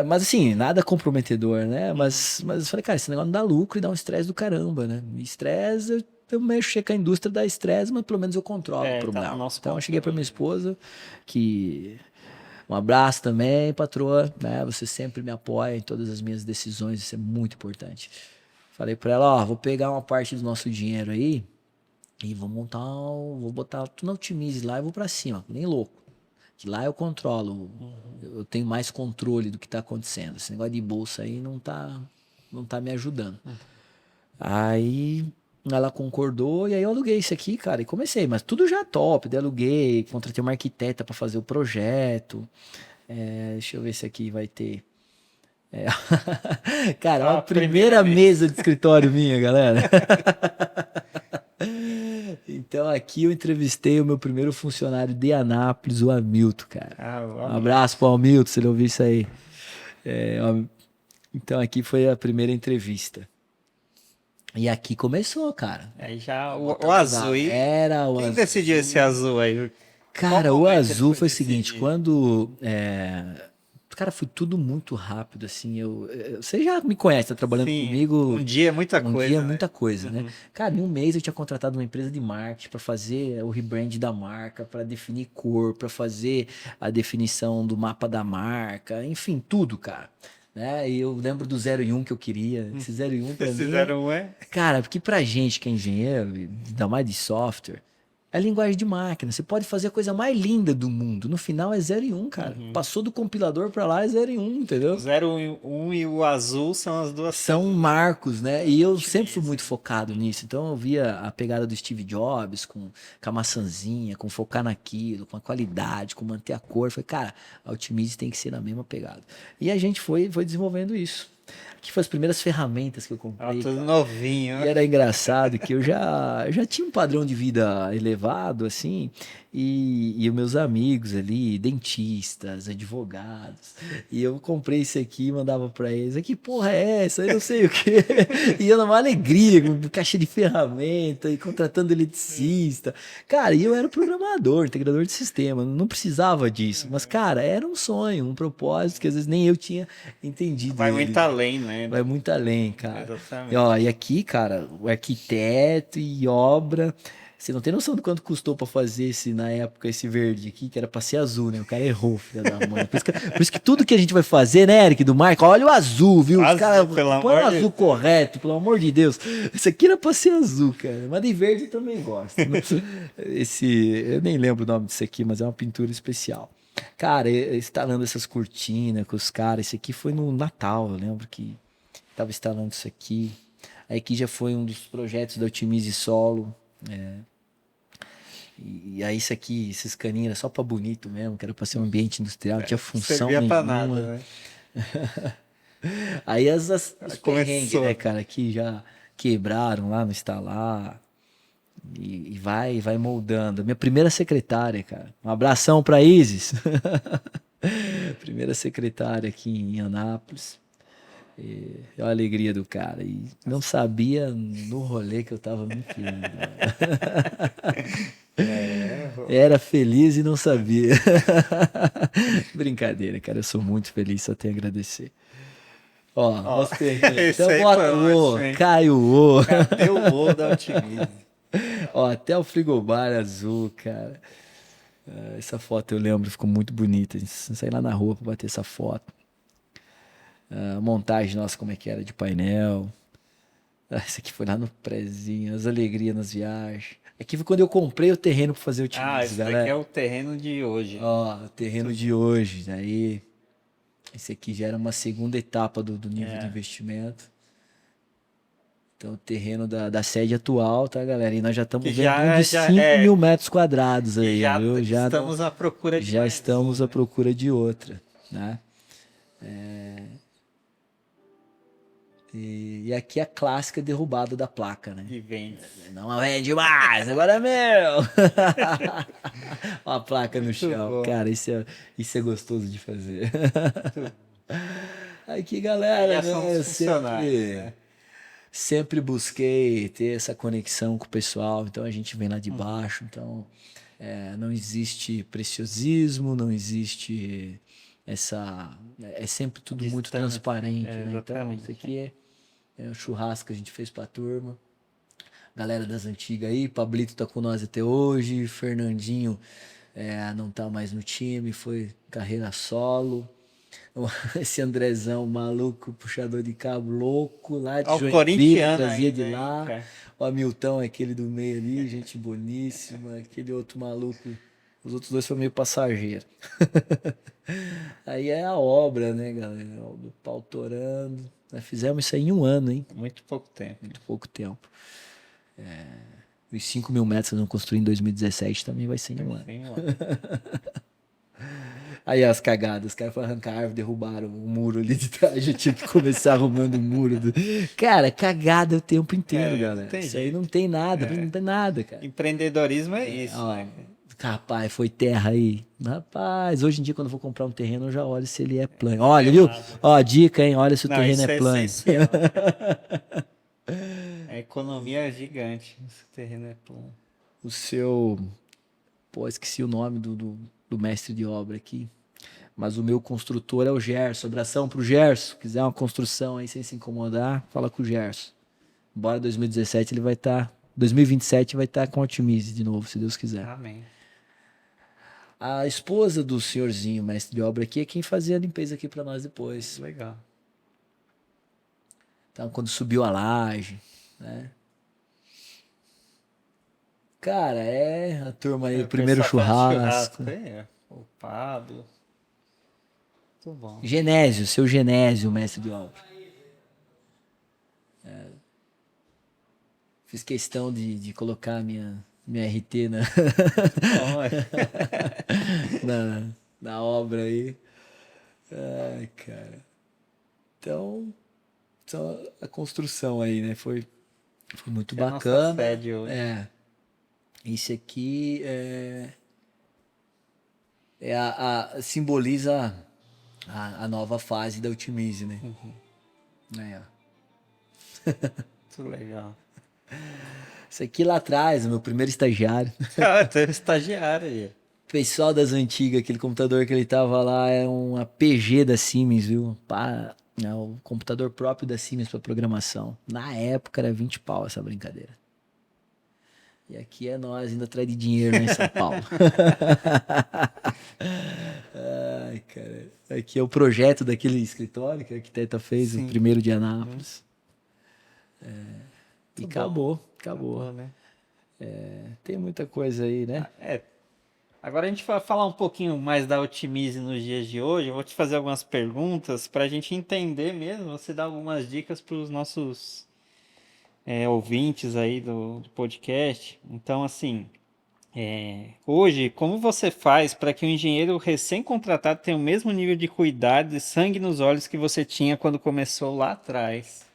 Mas assim, nada comprometedor, né? Mas eu falei, cara, esse negócio não dá lucro e dá um estresse do caramba, né? E estresse, eu mexo com a indústria dá estresse, mas pelo menos eu controlo o Tá no problema. nosso Então eu cheguei pra minha controle. esposa, que um abraço também, patroa, né? Você sempre me apoia em todas as minhas decisões, isso é muito importante. Falei pra ela, ó, vou pegar uma parte do nosso dinheiro aí e vou botar tudo na Otimize lá e vou pra cima, nem louco. Que lá eu controlo, eu tenho mais controle do que tá acontecendo. Esse negócio de bolsa aí não tá me ajudando. Aí ela concordou e aí eu aluguei isso aqui, cara, e comecei, mas tudo já top, daí aluguei, contratei uma arquiteta para fazer o projeto. Deixa eu ver se aqui vai ter. É. Cara, é a A primeira primeira vez. mesa de escritório minha, galera. Então aqui eu entrevistei o meu primeiro funcionário de Anápolis, o Hamilton, cara. Ah, o Um amigo. abraço pro Hamilton, se ele ouvir isso aí. Então aqui foi a primeira entrevista. E aqui começou, cara. Aí já o Botamos azul a aí. era, o Quem decidiu esse azul. azul aí? Qual Cara, o momento ele azul foi foi o seguinte, decidir? quando. Cara, foi tudo muito rápido, assim. Você já me conhece, tá trabalhando Sim, um comigo dia é muita um dia, coisa, né? muita coisa, né? Uhum. Cara, em um mês eu tinha contratado uma empresa de marketing para fazer o rebrand da marca, para definir cor, para fazer a definição do mapa da marca, enfim, tudo, cara. Né? E eu lembro do 0 e 1 que eu queria. Esse 0 e 1 para Vocês mim é. fizeram um, é? Cara, porque pra gente que é engenheiro, ainda mais de software, é linguagem de máquina. Você pode fazer a coisa mais linda do mundo. No final é 0 e 1, cara. Uhum. Passou do compilador pra lá é 0 e 1, O entendeu? 01 e o azul são as duas São cores marcos, né? da E eu sempre fui Ultimate. muito focado nisso. Então eu via a pegada do Steve Jobs com a maçãzinha, com focar naquilo, com a qualidade, com manter a cor. Falei, cara, a Ultimate tem que ser na mesma pegada. E a gente foi desenvolvendo isso. Que foi as primeiras ferramentas que eu Ó, comprei, tudo cara. novinho. E era engraçado que eu já tinha um padrão de vida elevado, assim, e os meus amigos ali, dentistas, advogados, e eu comprei isso aqui e mandava pra eles, que porra é essa? Eu não sei o quê. E eu numa alegria, com caixa de ferramenta, e contratando eletricista. Cara, e eu era programador, integrador de sistema, não precisava disso, mas, cara, era um sonho, um propósito que às vezes nem eu tinha entendido Vai ele, muito né? além, né? Vai muito além, cara. E Exatamente. aqui, cara, o arquiteto e obra. Você não tem noção do quanto custou pra fazer na época, esse verde aqui, que era pra ser azul, né? O cara errou, filha da mãe. Por isso que tudo que a gente vai fazer, né, Eric, do Marco, olha o azul, viu? Os caras Azul, pelo põe o amor de azul Deus. correto, pelo amor de Deus. Isso aqui era pra ser azul, cara. Mas de verde eu também gosto. Eu nem lembro o nome disso aqui, mas é uma pintura especial. Cara, instalando essas cortinas com os caras, isso aqui foi no Natal, eu lembro que tava instalando isso aqui. Aí aqui já foi um dos projetos da Otimize Solo. E aí isso aqui, esses caninhos era só pra bonito mesmo, que era pra ser um ambiente industrial, não tinha função Servia pra nada, nenhuma. né? Aí os perrengues, né, Começou. cara, que já quebraram lá no instalar. E vai moldando. Minha primeira secretária, cara. Um abração pra Isis. Primeira secretária aqui em Anápolis. É a alegria do cara. E não sabia no rolê que eu tava me enfiando. É, Era feliz e não sabia. Brincadeira, cara. Eu sou muito feliz, só tenho a agradecer. Ó, ó, os perrengues. esse Então aí foi bota o O, ótimo, hein? cai o O. Cadê o O da Otimize? Ó, até o frigobar azul, cara. Essa foto eu lembro, ficou muito bonita. Saí lá na rua pra bater essa foto. A montagem nossa, como é que era de painel. Esse aqui foi lá no prezinho, as alegrias nas viagens. Aqui foi quando eu comprei o terreno pra fazer o Ah, otimismo, esse daqui é galera. o terreno de hoje. Ó, o terreno de hoje. Aí, esse aqui já era uma segunda etapa do nível de É. investimento. Então, o terreno da sede atual, tá, galera? E nós já estamos Que vendo um de 5 mil metros quadrados aí, já viu? estamos à procura de já mais estamos um, à né? procura de outra, né? E aqui é a clássica derrubada da placa, né? E vende. Não vende mais, agora é meu! Uma placa no Muito chão. bom. Cara, isso é gostoso de fazer. Muito Aqui, Aí galera, já somos né? Eu funcionários, sempre, né? sempre busquei ter essa conexão com o pessoal, então a gente vem lá de Uhum. baixo, então não existe preciosismo, não existe essa. É sempre tudo muito Distância. transparente, né? Então, Exatamente. isso aqui é um churrasco que a gente fez pra turma. Galera das antigas aí, Pablito tá com nós até hoje, Fernandinho não tá mais no time, foi carreira solo. Esse Andrezão maluco, puxador de cabo louco, lá de Ó, o Joinville, corintiano trazia de ainda, hein, lá. cara? O Hamilton, aquele do meio ali, gente boníssima. Aquele outro maluco, os outros dois foram meio passageiro. Aí é a obra, né, galera? A obra, pau torando. Nós fizemos isso aí em um ano, hein? Muito pouco tempo. Muito pouco tempo. Os 5 mil metros que nós vamos construir em 2017 também vai ser em um ano. Sim, ó. Aí as cagadas, os caras foram arrancar a árvore, derrubaram o muro ali de trás, eu tive que começar arrumando o muro. Cara, cagada o tempo inteiro, Não galera. tem Isso aí jeito. não tem nada, não tem nada, cara. Empreendedorismo é isso, Ó, né? rapaz, foi terra aí. Rapaz, hoje em dia quando eu vou comprar um terreno, eu já olho se ele é plano. Olha, viu? Ó, dica, hein? Olha se o Não, terreno isso é é plano. essencial. A economia é gigante. Esse terreno é plano. O seu... Pô, esqueci o nome do mestre de obra aqui. Mas o meu construtor é o Gerson. Abração pro Gerson. Quiser uma construção aí sem se incomodar, fala com o Gerson. Bora 2017 ele vai estar. 2027 vai estar com a Otimize de novo, se Deus quiser. Amém. A esposa do senhorzinho, mestre de obra aqui, é quem fazia a limpeza aqui para nós depois. Legal. Então, quando subiu a laje, né? Cara, a turma aí, o primeiro pessoal faz churrasco. aí, ó. O Pablo. Muito bom. Genésio, seu Genésio, mestre de obra. Fiz questão de colocar minha RT Bom, na obra aí. Ai, cara. Então, a construção aí, né? Foi muito que é a nossa bacana. sede hoje. Esse aqui simboliza a nova fase da Otimize, né? Aí, ó. Muito legal. Isso aqui lá atrás, o meu primeiro estagiário. Ah, teve estagiário aí. Pessoal das antigas, aquele computador que ele tava lá é um APG da Siemens, viu? É o computador próprio da Siemens para programação. Na época era 20 pau essa brincadeira. E aqui é nós indo atrás de dinheiro lá em São Paulo. Ai, cara. Aqui é o projeto daquele escritório que a arquiteta fez, Sim. o primeiro de Anápolis. E Muito acabou. né? Tem muita coisa aí, né? Agora a gente vai falar um pouquinho mais da Otimize nos dias de hoje. Eu vou te fazer algumas perguntas para a gente entender mesmo. Você dá algumas dicas para os nossos ouvintes aí do podcast. Então, assim, hoje, como você faz para que o engenheiro recém-contratado tenha o mesmo nível de cuidado e sangue nos olhos que você tinha quando começou lá atrás?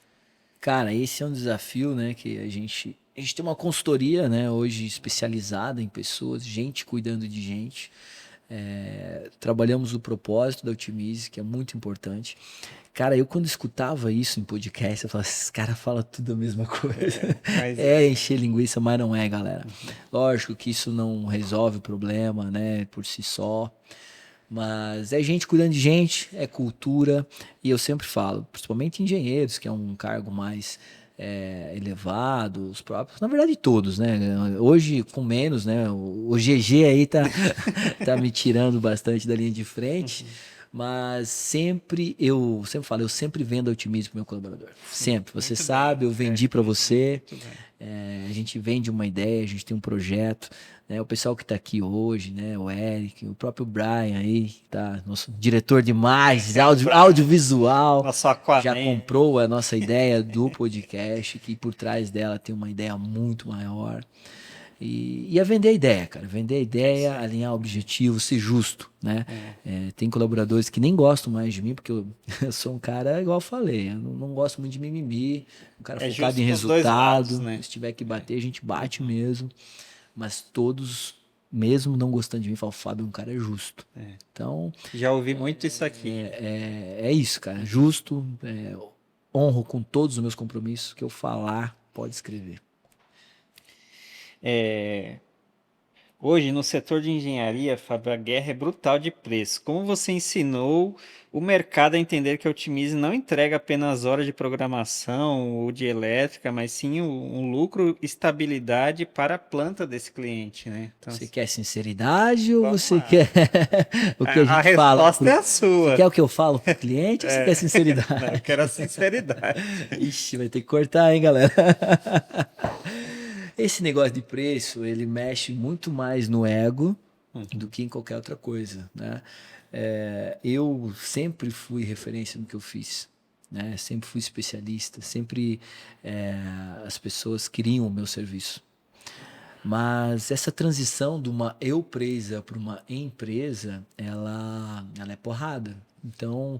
Cara, esse é um desafio, né? Que a gente tem uma consultoria, né? Hoje especializada em pessoas, gente cuidando de gente. Trabalhamos o propósito da Otimize, que é muito importante. Cara, eu quando escutava isso em podcast, eu falava, esses caras falam tudo a mesma coisa. Mas Encher linguiça, mas não é, galera. Lógico que isso não resolve o problema, né? Por si só. Mas é gente cuidando de gente, é cultura, e eu sempre falo, principalmente engenheiros, que é um cargo mais elevado, os próprios, na verdade todos, né? Hoje com menos, né? O GG aí tá me tirando bastante da linha de frente, mas eu sempre falo, eu sempre vendo otimismo pro meu colaborador. Sempre, você muito sabe, bem, eu vendi para você. muito bem. A gente vende uma ideia, a gente tem um projeto, né? O pessoal que está aqui hoje, né? O Eric, o próprio Brian aí, que tá, nosso diretor de imagens, audiovisual, Nosso já Aquaman. comprou a nossa ideia do podcast, que por trás dela tem uma ideia muito maior. E é vender a ideia, cara. Vender a ideia, alinhar objetivos, ser justo, né? Tem colaboradores que nem gostam mais de mim, porque eu sou um cara, igual eu falei, eu não gosto muito de mimimi, um cara É focado justo em pros dois lados, resultado. né? Se tiver que bater, a gente bate mesmo. Mas todos, mesmo não gostando de mim, falam, Fábio, um cara justo. Então, Já ouvi muito isso aqui. é isso, cara. Justo, honro com todos os meus compromissos. Que eu falar, pode escrever. Hoje, no setor de engenharia, Fábio, a guerra é brutal de preço. Como você ensinou o mercado a entender que a Otimize não entrega apenas horas de programação ou de elétrica, mas sim um lucro e estabilidade para a planta desse cliente, né? Então, Você quer sinceridade ou vamos você lá. quer o que a A gente fala? resposta é a Você sua. quer o que eu falo pro cliente ou você quer Não, eu sinceridade? quero a sinceridade. Ixi, vai ter que cortar, hein, galera? Esse negócio de preço, ele mexe muito mais no ego do que em qualquer outra coisa, né? Eu sempre fui referência no que eu fiz, né? Sempre fui especialista, sempre as pessoas queriam o meu serviço. Mas essa transição de uma eu-presa para uma empresa, ela é porrada. Então,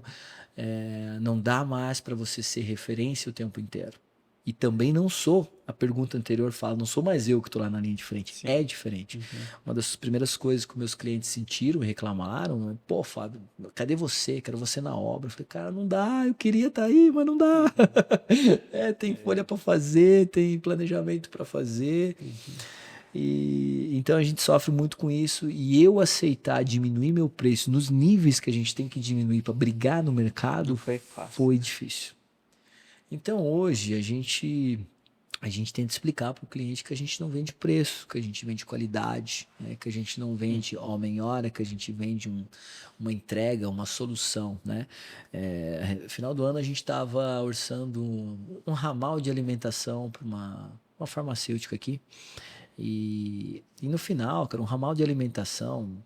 não dá mais para você ser referência o tempo inteiro. E também não sou, a pergunta anterior fala, não sou mais eu que estou lá na linha de frente. Sim. É diferente. Uma das primeiras coisas que meus clientes sentiram e reclamaram é, pô, Fábio, cadê você? Quero você na obra. Eu falei, cara, não dá, eu queria estar aí, mas não dá. Tem folha para fazer, tem planejamento para fazer. E então a gente sofre muito com isso. E eu aceitar diminuir meu preço nos níveis que a gente tem que diminuir para brigar no mercado Não foi fácil. foi difícil. Então hoje a gente tenta explicar para o cliente que a gente não vende preço, que a gente vende qualidade, né? Que a gente não vende homem-hora, que a gente vende uma entrega, uma solução, né? Final do ano a gente estava orçando um ramal de alimentação para uma farmacêutica aqui. E no final, cara, um ramal de alimentação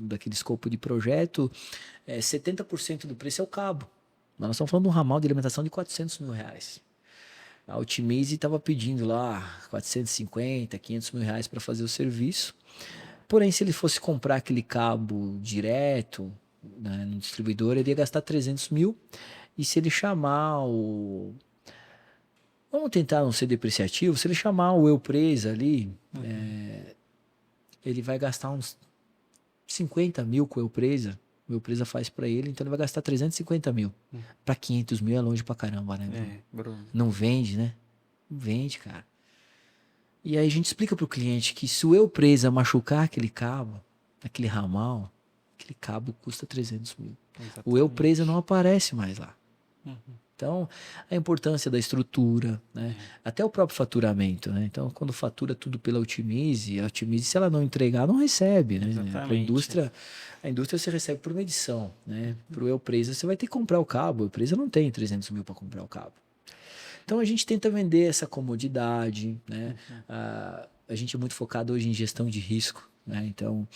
daquele escopo de projeto, 70% do preço é o cabo. Mas nós estamos falando de um ramal de alimentação de R$ 400 mil. A Otimize estava pedindo lá 450, R$ 500 mil para fazer o serviço. Porém, se ele fosse comprar aquele cabo direto, né, no distribuidor, ele ia gastar 300 mil. E se ele chamar o... Vamos tentar não ser depreciativo. Se ele chamar o Eu-Presa ali, ele vai gastar uns 50 mil com o Eu-Presa. O Eu-Presa faz para ele, então ele vai gastar 350 mil. Para 500 mil é longe pra caramba, né, Bruno? Bruno. Não vende, né? Não vende, cara. E aí a gente explica pro cliente que se o Eu-Presa machucar aquele cabo, aquele ramal, aquele cabo custa 300 mil. Exatamente. O Eu-Presa não aparece mais lá. Então, a importância da estrutura, né? Até o próprio faturamento, né? Então, quando fatura tudo pela Otimize, a Otimize, se ela não entregar, não recebe, né? Para a indústria você recebe por medição, né? Para o Eu-Presa, você vai ter que comprar o cabo. O Eu-Presa não tem 300 mil para comprar o cabo. Então, a gente tenta vender essa comodidade, né? A gente é muito focado hoje em gestão de risco, né? Então,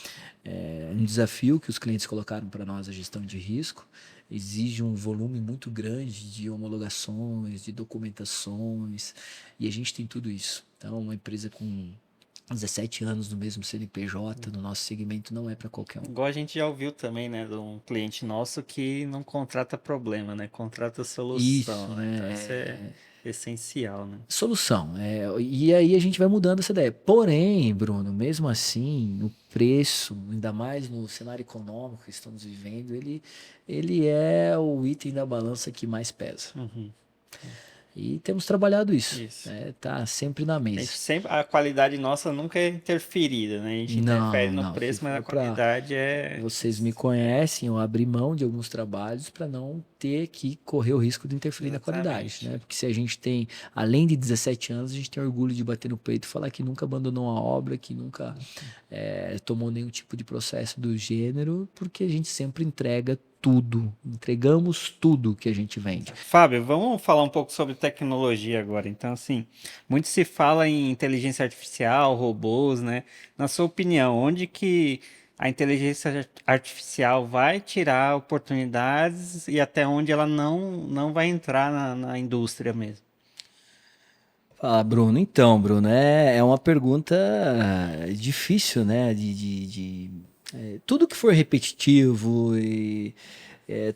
um desafio que os clientes colocaram para nós, a gestão de risco, exige um volume muito grande de homologações, de documentações, e a gente tem tudo isso. Então, uma empresa com 17 anos no mesmo CNPJ, no nosso segmento, não é para qualquer um. Igual a gente já ouviu também, né, de um cliente nosso que não contrata problema, né, contrata solução, Isso, né? Então isso é essencial, né? Solução. E aí a gente vai mudando essa ideia. Porém, Bruno, mesmo assim, o preço, ainda mais no cenário econômico que estamos vivendo, ele é o item da balança que mais pesa. E temos trabalhado isso. Isso. Tá sempre na mesa. A qualidade nossa nunca é interferida, né? A gente interfere no preço, mas a qualidade é... Vocês me conhecem, eu abri mão de alguns trabalhos para não ter que correr o risco de interferir na qualidade, né? Porque se a gente tem, além de 17 anos, a gente tem orgulho de bater no peito e falar que nunca abandonou a obra, que nunca tomou nenhum tipo de processo do gênero, porque a gente sempre entrega tudo, entregamos tudo que a gente vende. Fábio, vamos falar um pouco sobre tecnologia agora. Então, assim, muito se fala em inteligência artificial, robôs, né? Na sua opinião, onde que a inteligência artificial vai tirar oportunidades e até onde ela não vai entrar na indústria mesmo? Fala, Bruno. Então, Bruno, é uma pergunta difícil, né? Tudo que for repetitivo e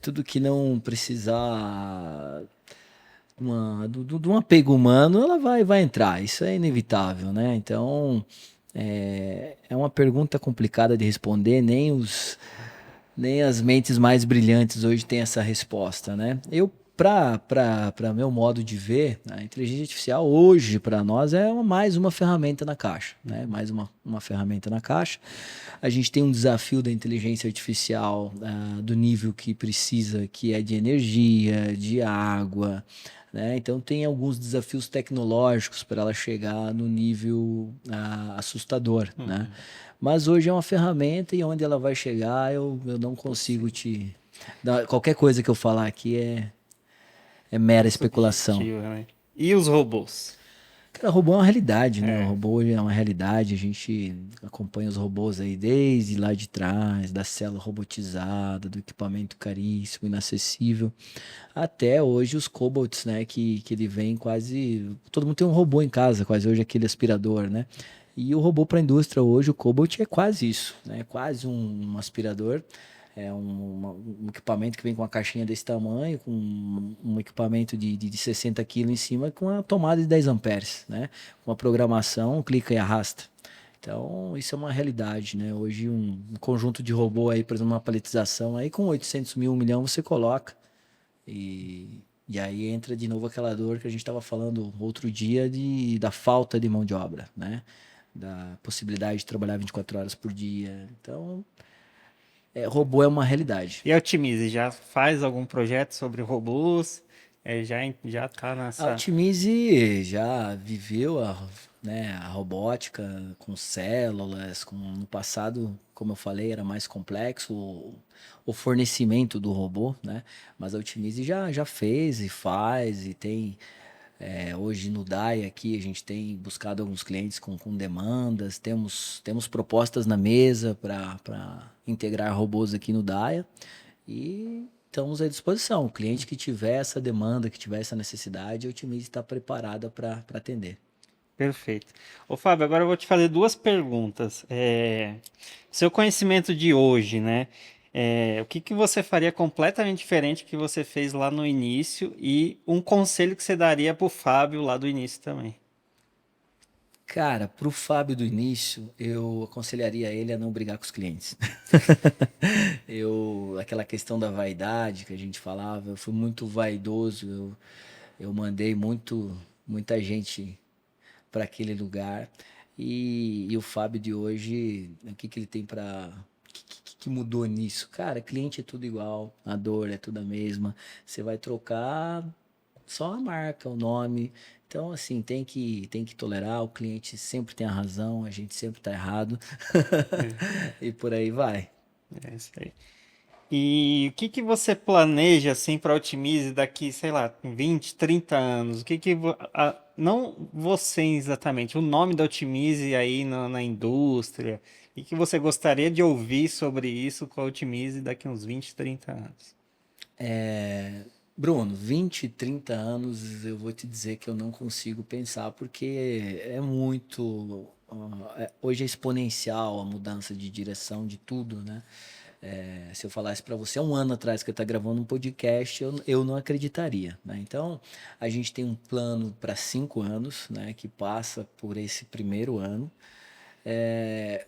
tudo que não precisar de um apego humano, ela vai entrar. Isso é inevitável, né? Então, é uma pergunta complicada de responder. Nem as mentes mais brilhantes hoje têm essa resposta, né? Para meu modo de ver, a inteligência artificial hoje para nós é mais uma ferramenta na caixa, né? Mais uma ferramenta na caixa. A gente tem um desafio da inteligência artificial do nível que precisa, que é de energia, de água, né? Então tem alguns desafios tecnológicos para ela chegar no nível assustador, né? Mas hoje é uma ferramenta e onde ela vai chegar eu não consigo te... Qualquer coisa que eu falar aqui é mera especulação. Subjetivo, né? E os robôs? Cara, robô é uma realidade, né? O É, robô é uma realidade. A gente acompanha os robôs aí desde lá de trás, da célula robotizada, do equipamento caríssimo, inacessível, até hoje os cobots, né? Que ele vem quase. Todo mundo tem um robô em casa, quase hoje aquele aspirador, né? E o robô para a indústria hoje, o cobot é quase isso, né? É quase um aspirador. É um equipamento que vem com uma caixinha desse tamanho, com um equipamento de 60 quilos em cima, com uma tomada de 10 amperes, né? Com uma programação, clica e arrasta. Então, isso é uma realidade, né? Hoje, um conjunto de robô aí, por exemplo, uma paletização aí, com 800 mil, 1 milhão, você coloca. E aí entra de novo aquela dor que a gente estava falando outro dia da falta de mão de obra, né? Da possibilidade de trabalhar 24 horas por dia. Então, robô é uma realidade. e a Otimize já faz algum projeto sobre robôs? Já tá A nessa. Otimize já viveu né, a robótica com células, no passado, como eu falei, era mais complexo o fornecimento do robô, né? Mas a Otimize já fez e faz e tem hoje no DAI aqui a gente tem buscado alguns clientes com demandas, temos propostas na mesa para integrar robôs aqui no DAIA e estamos à disposição. O cliente que tiver essa demanda, que tiver essa necessidade, a Otimize está preparada para atender. Perfeito. Ô, Fábio, agora eu vou te fazer duas perguntas. Seu conhecimento de hoje, né? O que que você faria completamente diferente que você fez lá no início e um conselho que você daria pro Fábio lá do início também? Cara, para o Fábio do início, eu aconselharia ele a não brigar com os clientes. Aquela questão da vaidade que a gente falava, eu fui muito vaidoso, eu mandei muita gente para aquele lugar. E o Fábio de hoje, o que que ele tem para que mudou nisso? Cara, cliente é tudo igual, a dor é tudo a mesma. Você vai trocar só a marca, o nome. Então, assim, tem que tolerar, o cliente sempre tem a razão, a gente sempre tá errado. E por aí vai. É isso aí. E o que que você planeja assim para Otimize daqui, sei lá, 20, 30 anos? O que que não você exatamente, o nome da Otimize aí na indústria? E que você gostaria de ouvir sobre isso com a Otimize daqui uns 20, 30 anos? Bruno, 20, 30 anos, eu vou te dizer que eu não consigo pensar, porque é muito. Hoje é exponencial a mudança de direção de tudo, né? Se eu falasse para você há um ano atrás que eu estou gravando um podcast, eu não acreditaria, né? Então, a gente tem um plano para 5 anos, né? Que passa por esse primeiro ano.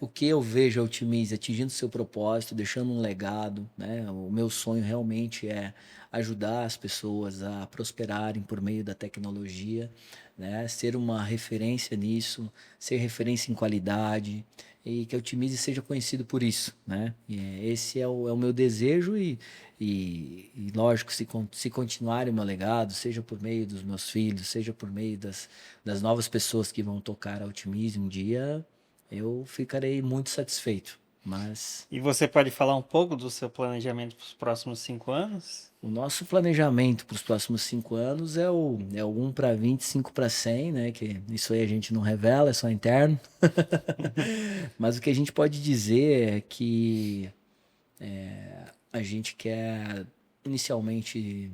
O que eu vejo a Otimize atingindo seu propósito, deixando um legado, né? O meu sonho realmente é ajudar as pessoas a prosperarem por meio da tecnologia, né? Ser uma referência nisso, ser referência em qualidade e que a Otimize seja conhecido por isso, né? Esse é o meu desejo e lógico, se continuar o meu legado, seja por meio dos meus filhos, seja por meio das novas pessoas que vão tocar a Otimize um dia, eu ficarei muito satisfeito. Mas E você pode falar um pouco do seu planejamento para os próximos 5 anos? o nosso planejamento para os próximos 5 anos é o 1 para 20, 5 para 100, né? Que isso aí a gente não revela, é só interno. Mas o que a gente pode dizer é que a gente quer inicialmente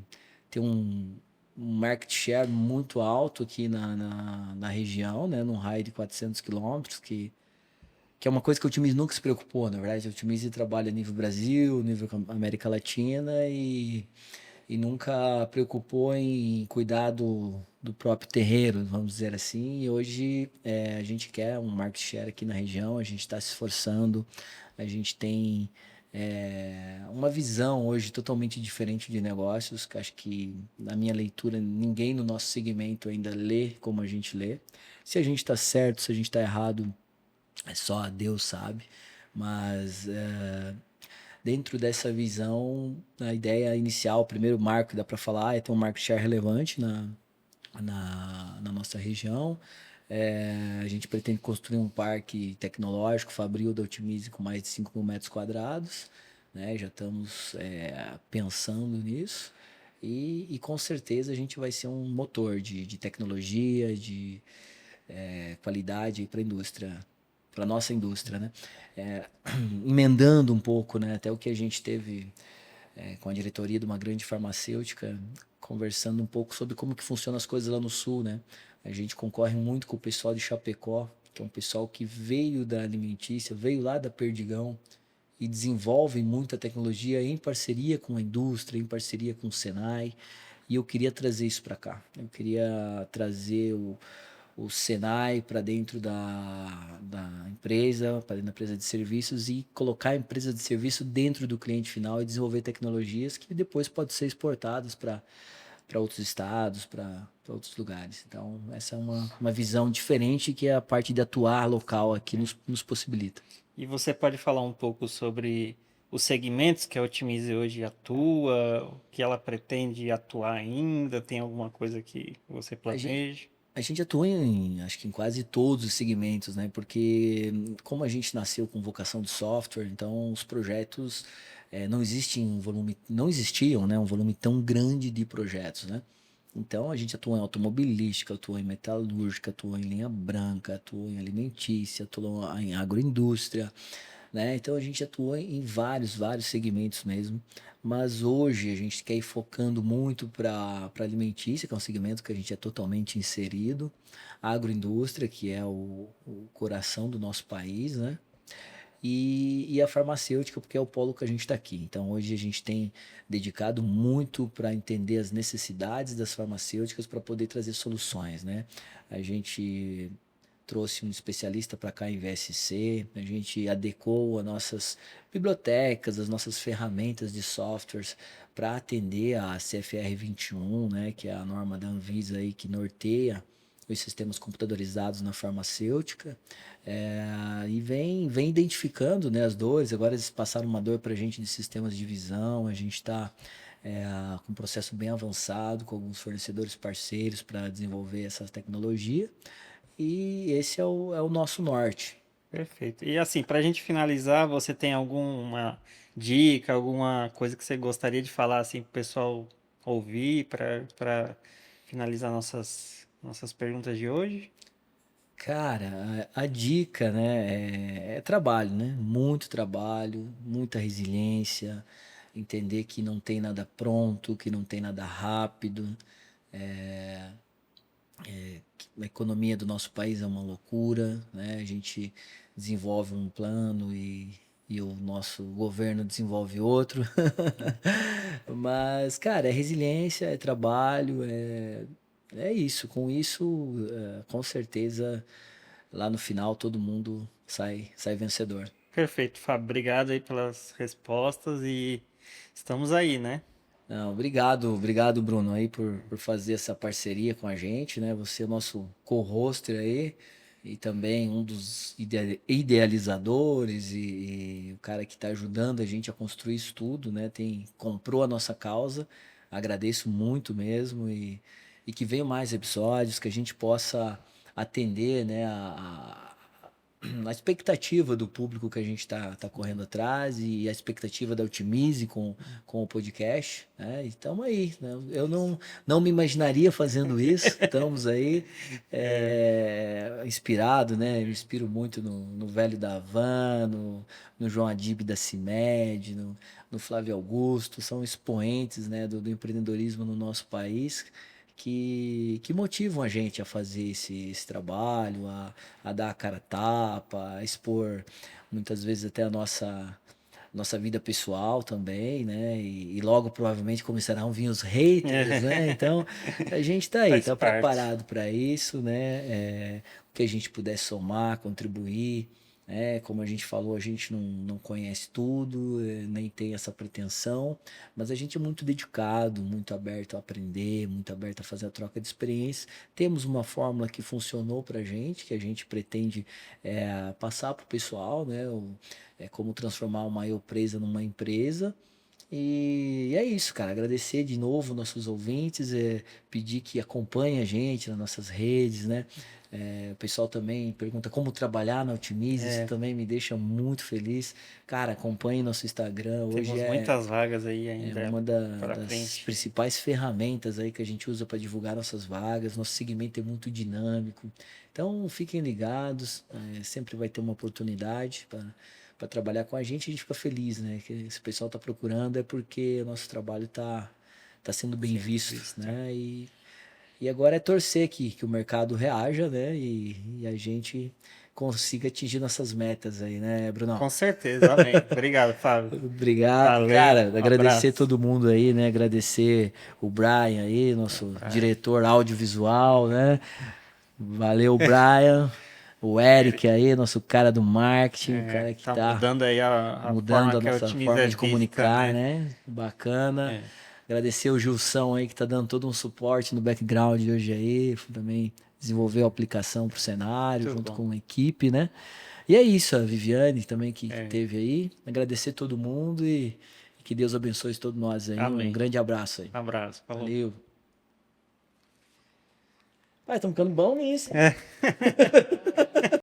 ter um market share muito alto aqui na região, né? Num raio de 400 quilômetros, que é uma coisa que o Timiz nunca se preocupou, na verdade. O Timiz trabalha a nível Brasil, nível América Latina e nunca preocupou em cuidar do próprio terreiro, vamos dizer assim. E hoje a gente quer um market share aqui na região, a gente está se esforçando, a gente tem uma visão hoje totalmente diferente de negócios, que acho que na minha leitura ninguém no nosso segmento ainda lê como a gente lê. Se a gente está certo, se a gente está errado, é só Deus sabe. Mas dentro dessa visão, a ideia inicial, o primeiro marco que dá para falar é ter um market share relevante na nossa região. A gente pretende construir um parque tecnológico fabril da Otimize com mais de 5 mil metros quadrados. Né? Já estamos pensando nisso. E com certeza a gente vai ser um motor de tecnologia, de qualidade para a indústria, para a nossa indústria, né? Emendando um pouco, né? Até o que a gente teve com a diretoria de uma grande farmacêutica, conversando um pouco sobre como que funcionam as coisas lá no Sul, né? A gente concorre muito com o pessoal de Chapecó, que é um pessoal que veio da alimentícia, veio lá da Perdigão e desenvolve muita tecnologia em parceria com a indústria, em parceria com o Senai. E eu queria trazer isso para cá. Eu queria trazer o Senai para dentro da empresa, para dentro da empresa de serviços e colocar a empresa de serviço dentro do cliente final e desenvolver tecnologias que depois podem ser exportadas para outros estados, para outros lugares. Então, essa é uma visão diferente que a parte de atuar local aqui nos possibilita. E você pode falar um pouco sobre os segmentos que a Otimize hoje atua, o que ela pretende atuar ainda? Tem alguma coisa que você A gente, planeja? a gente atua acho que em quase todos os segmentos, né? Porque como a gente nasceu com vocação de software, então os projetos não existem um volume, não existiam, né? Um volume tão grande de projetos, né? Então a gente atua em automobilística, atua em metalúrgica, atua em linha branca, atua em alimentícia, atua em agroindústria, né? Então a gente atua em vários segmentos mesmo. Mas hoje a gente quer ir focando muito para alimentícia, que é um segmento que a gente é totalmente inserido, a agroindústria, que é o coração do nosso país, né? E a farmacêutica, porque é o polo que a gente está aqui. Então, hoje a gente tem dedicado muito para entender as necessidades das farmacêuticas para poder trazer soluções, né? A gente trouxe um especialista para cá em VSC, a gente adequou as nossas bibliotecas, as nossas ferramentas de softwares para atender a CFR 21, né, que é a norma da Anvisa aí que norteia os sistemas computadorizados na farmacêutica, e vem identificando, né, as dores. Agora eles passaram uma dor para a gente de sistemas de visão, a gente está com um processo bem avançado com alguns fornecedores parceiros para desenvolver essa tecnologia. E esse é o nosso norte. Perfeito. E assim, para a gente finalizar, você tem alguma dica, alguma coisa que você gostaria de falar assim para o pessoal ouvir para finalizar nossas perguntas de hoje? Cara, a dica, né, é trabalho, né? Muito trabalho, muita resiliência, entender que não tem nada pronto, que não tem nada rápido. A economia do nosso país é uma loucura, né? A gente desenvolve um plano e o nosso governo desenvolve outro. Mas, cara, é resiliência, é trabalho, é isso. Com isso, com certeza, lá no final todo mundo sai vencedor. Perfeito, Fábio. Obrigado aí pelas respostas e estamos aí, né? Não, obrigado, Bruno, aí por fazer essa parceria com a gente, né? Você é o nosso co-hoster aí e também um dos idealizadores e o cara que está ajudando a gente a construir isso tudo, né? Comprou a nossa causa, agradeço muito mesmo e que venham mais episódios, que a gente possa atender, né? a expectativa do público que a gente tá correndo atrás e a expectativa da Otimize com o podcast, né? E estamos aí, né? Eu não me imaginaria fazendo isso, estamos aí inspirado, né? Eu me inspiro muito no velho da Havan, no João Adib da CIMED, no Flávio Augusto, são expoentes, né, do empreendedorismo no nosso país que motivam a gente a fazer esse trabalho, a dar a cara a tapa, a expor muitas vezes até a nossa vida pessoal também, né? E logo provavelmente começarão a vir os haters, né? Então a gente está aí, Faz está parte. preparado para isso, né? O que a gente puder somar, contribuir, né? Como a gente falou, a gente não conhece tudo, nem tem essa pretensão, mas a gente é muito dedicado, muito aberto a aprender, muito aberto a fazer a troca de experiência. Temos uma fórmula que funcionou para a gente, que a gente pretende passar para o pessoal, né? Como transformar uma eu presa numa empresa. E é isso, cara. Agradecer de novo nossos ouvintes, pedir que acompanhem a gente nas nossas redes, né? O pessoal também pergunta como trabalhar na Otimize, isso É, também me deixa muito feliz. Cara, acompanhe nosso Instagram. Hoje temos é, muitas vagas aí é ainda uma para das frente. principais ferramentas aí que a gente usa para divulgar nossas vagas. Nosso segmento é muito dinâmico. Então, fiquem ligados, sempre vai ter uma oportunidade para trabalhar com a gente fica feliz, né? Que se o pessoal está procurando é porque o nosso trabalho tá sendo bem Sendo visto, visto. né? E agora é torcer que o mercado reaja, né? E a gente consiga atingir nossas metas aí, né, Brunão? Com certeza, amém. Obrigado, Fábio. Obrigado, Valeu, cara. um Agradecer abraço. todo mundo aí, né? Agradecer o Brian aí, nosso diretor audiovisual, né? Valeu, Brian. O Eric aí, nosso cara do marketing, o cara que Tá tá mudando aí a mudando forma a que a nossa Otimiza forma é de vista, comunicar, né? né? Bacana. É, Agradecer o Gilson aí que tá dando todo um suporte no background hoje aí, também desenvolveu a aplicação pro cenário muito junto bom. com a equipe, né? E é isso, a Viviane também que É, teve aí. Agradecer todo mundo e que Deus abençoe todos nós aí. Um amém. grande abraço aí. Um abraço. Falou. Valeu. Pai, estamos ficando bom nisso, hein?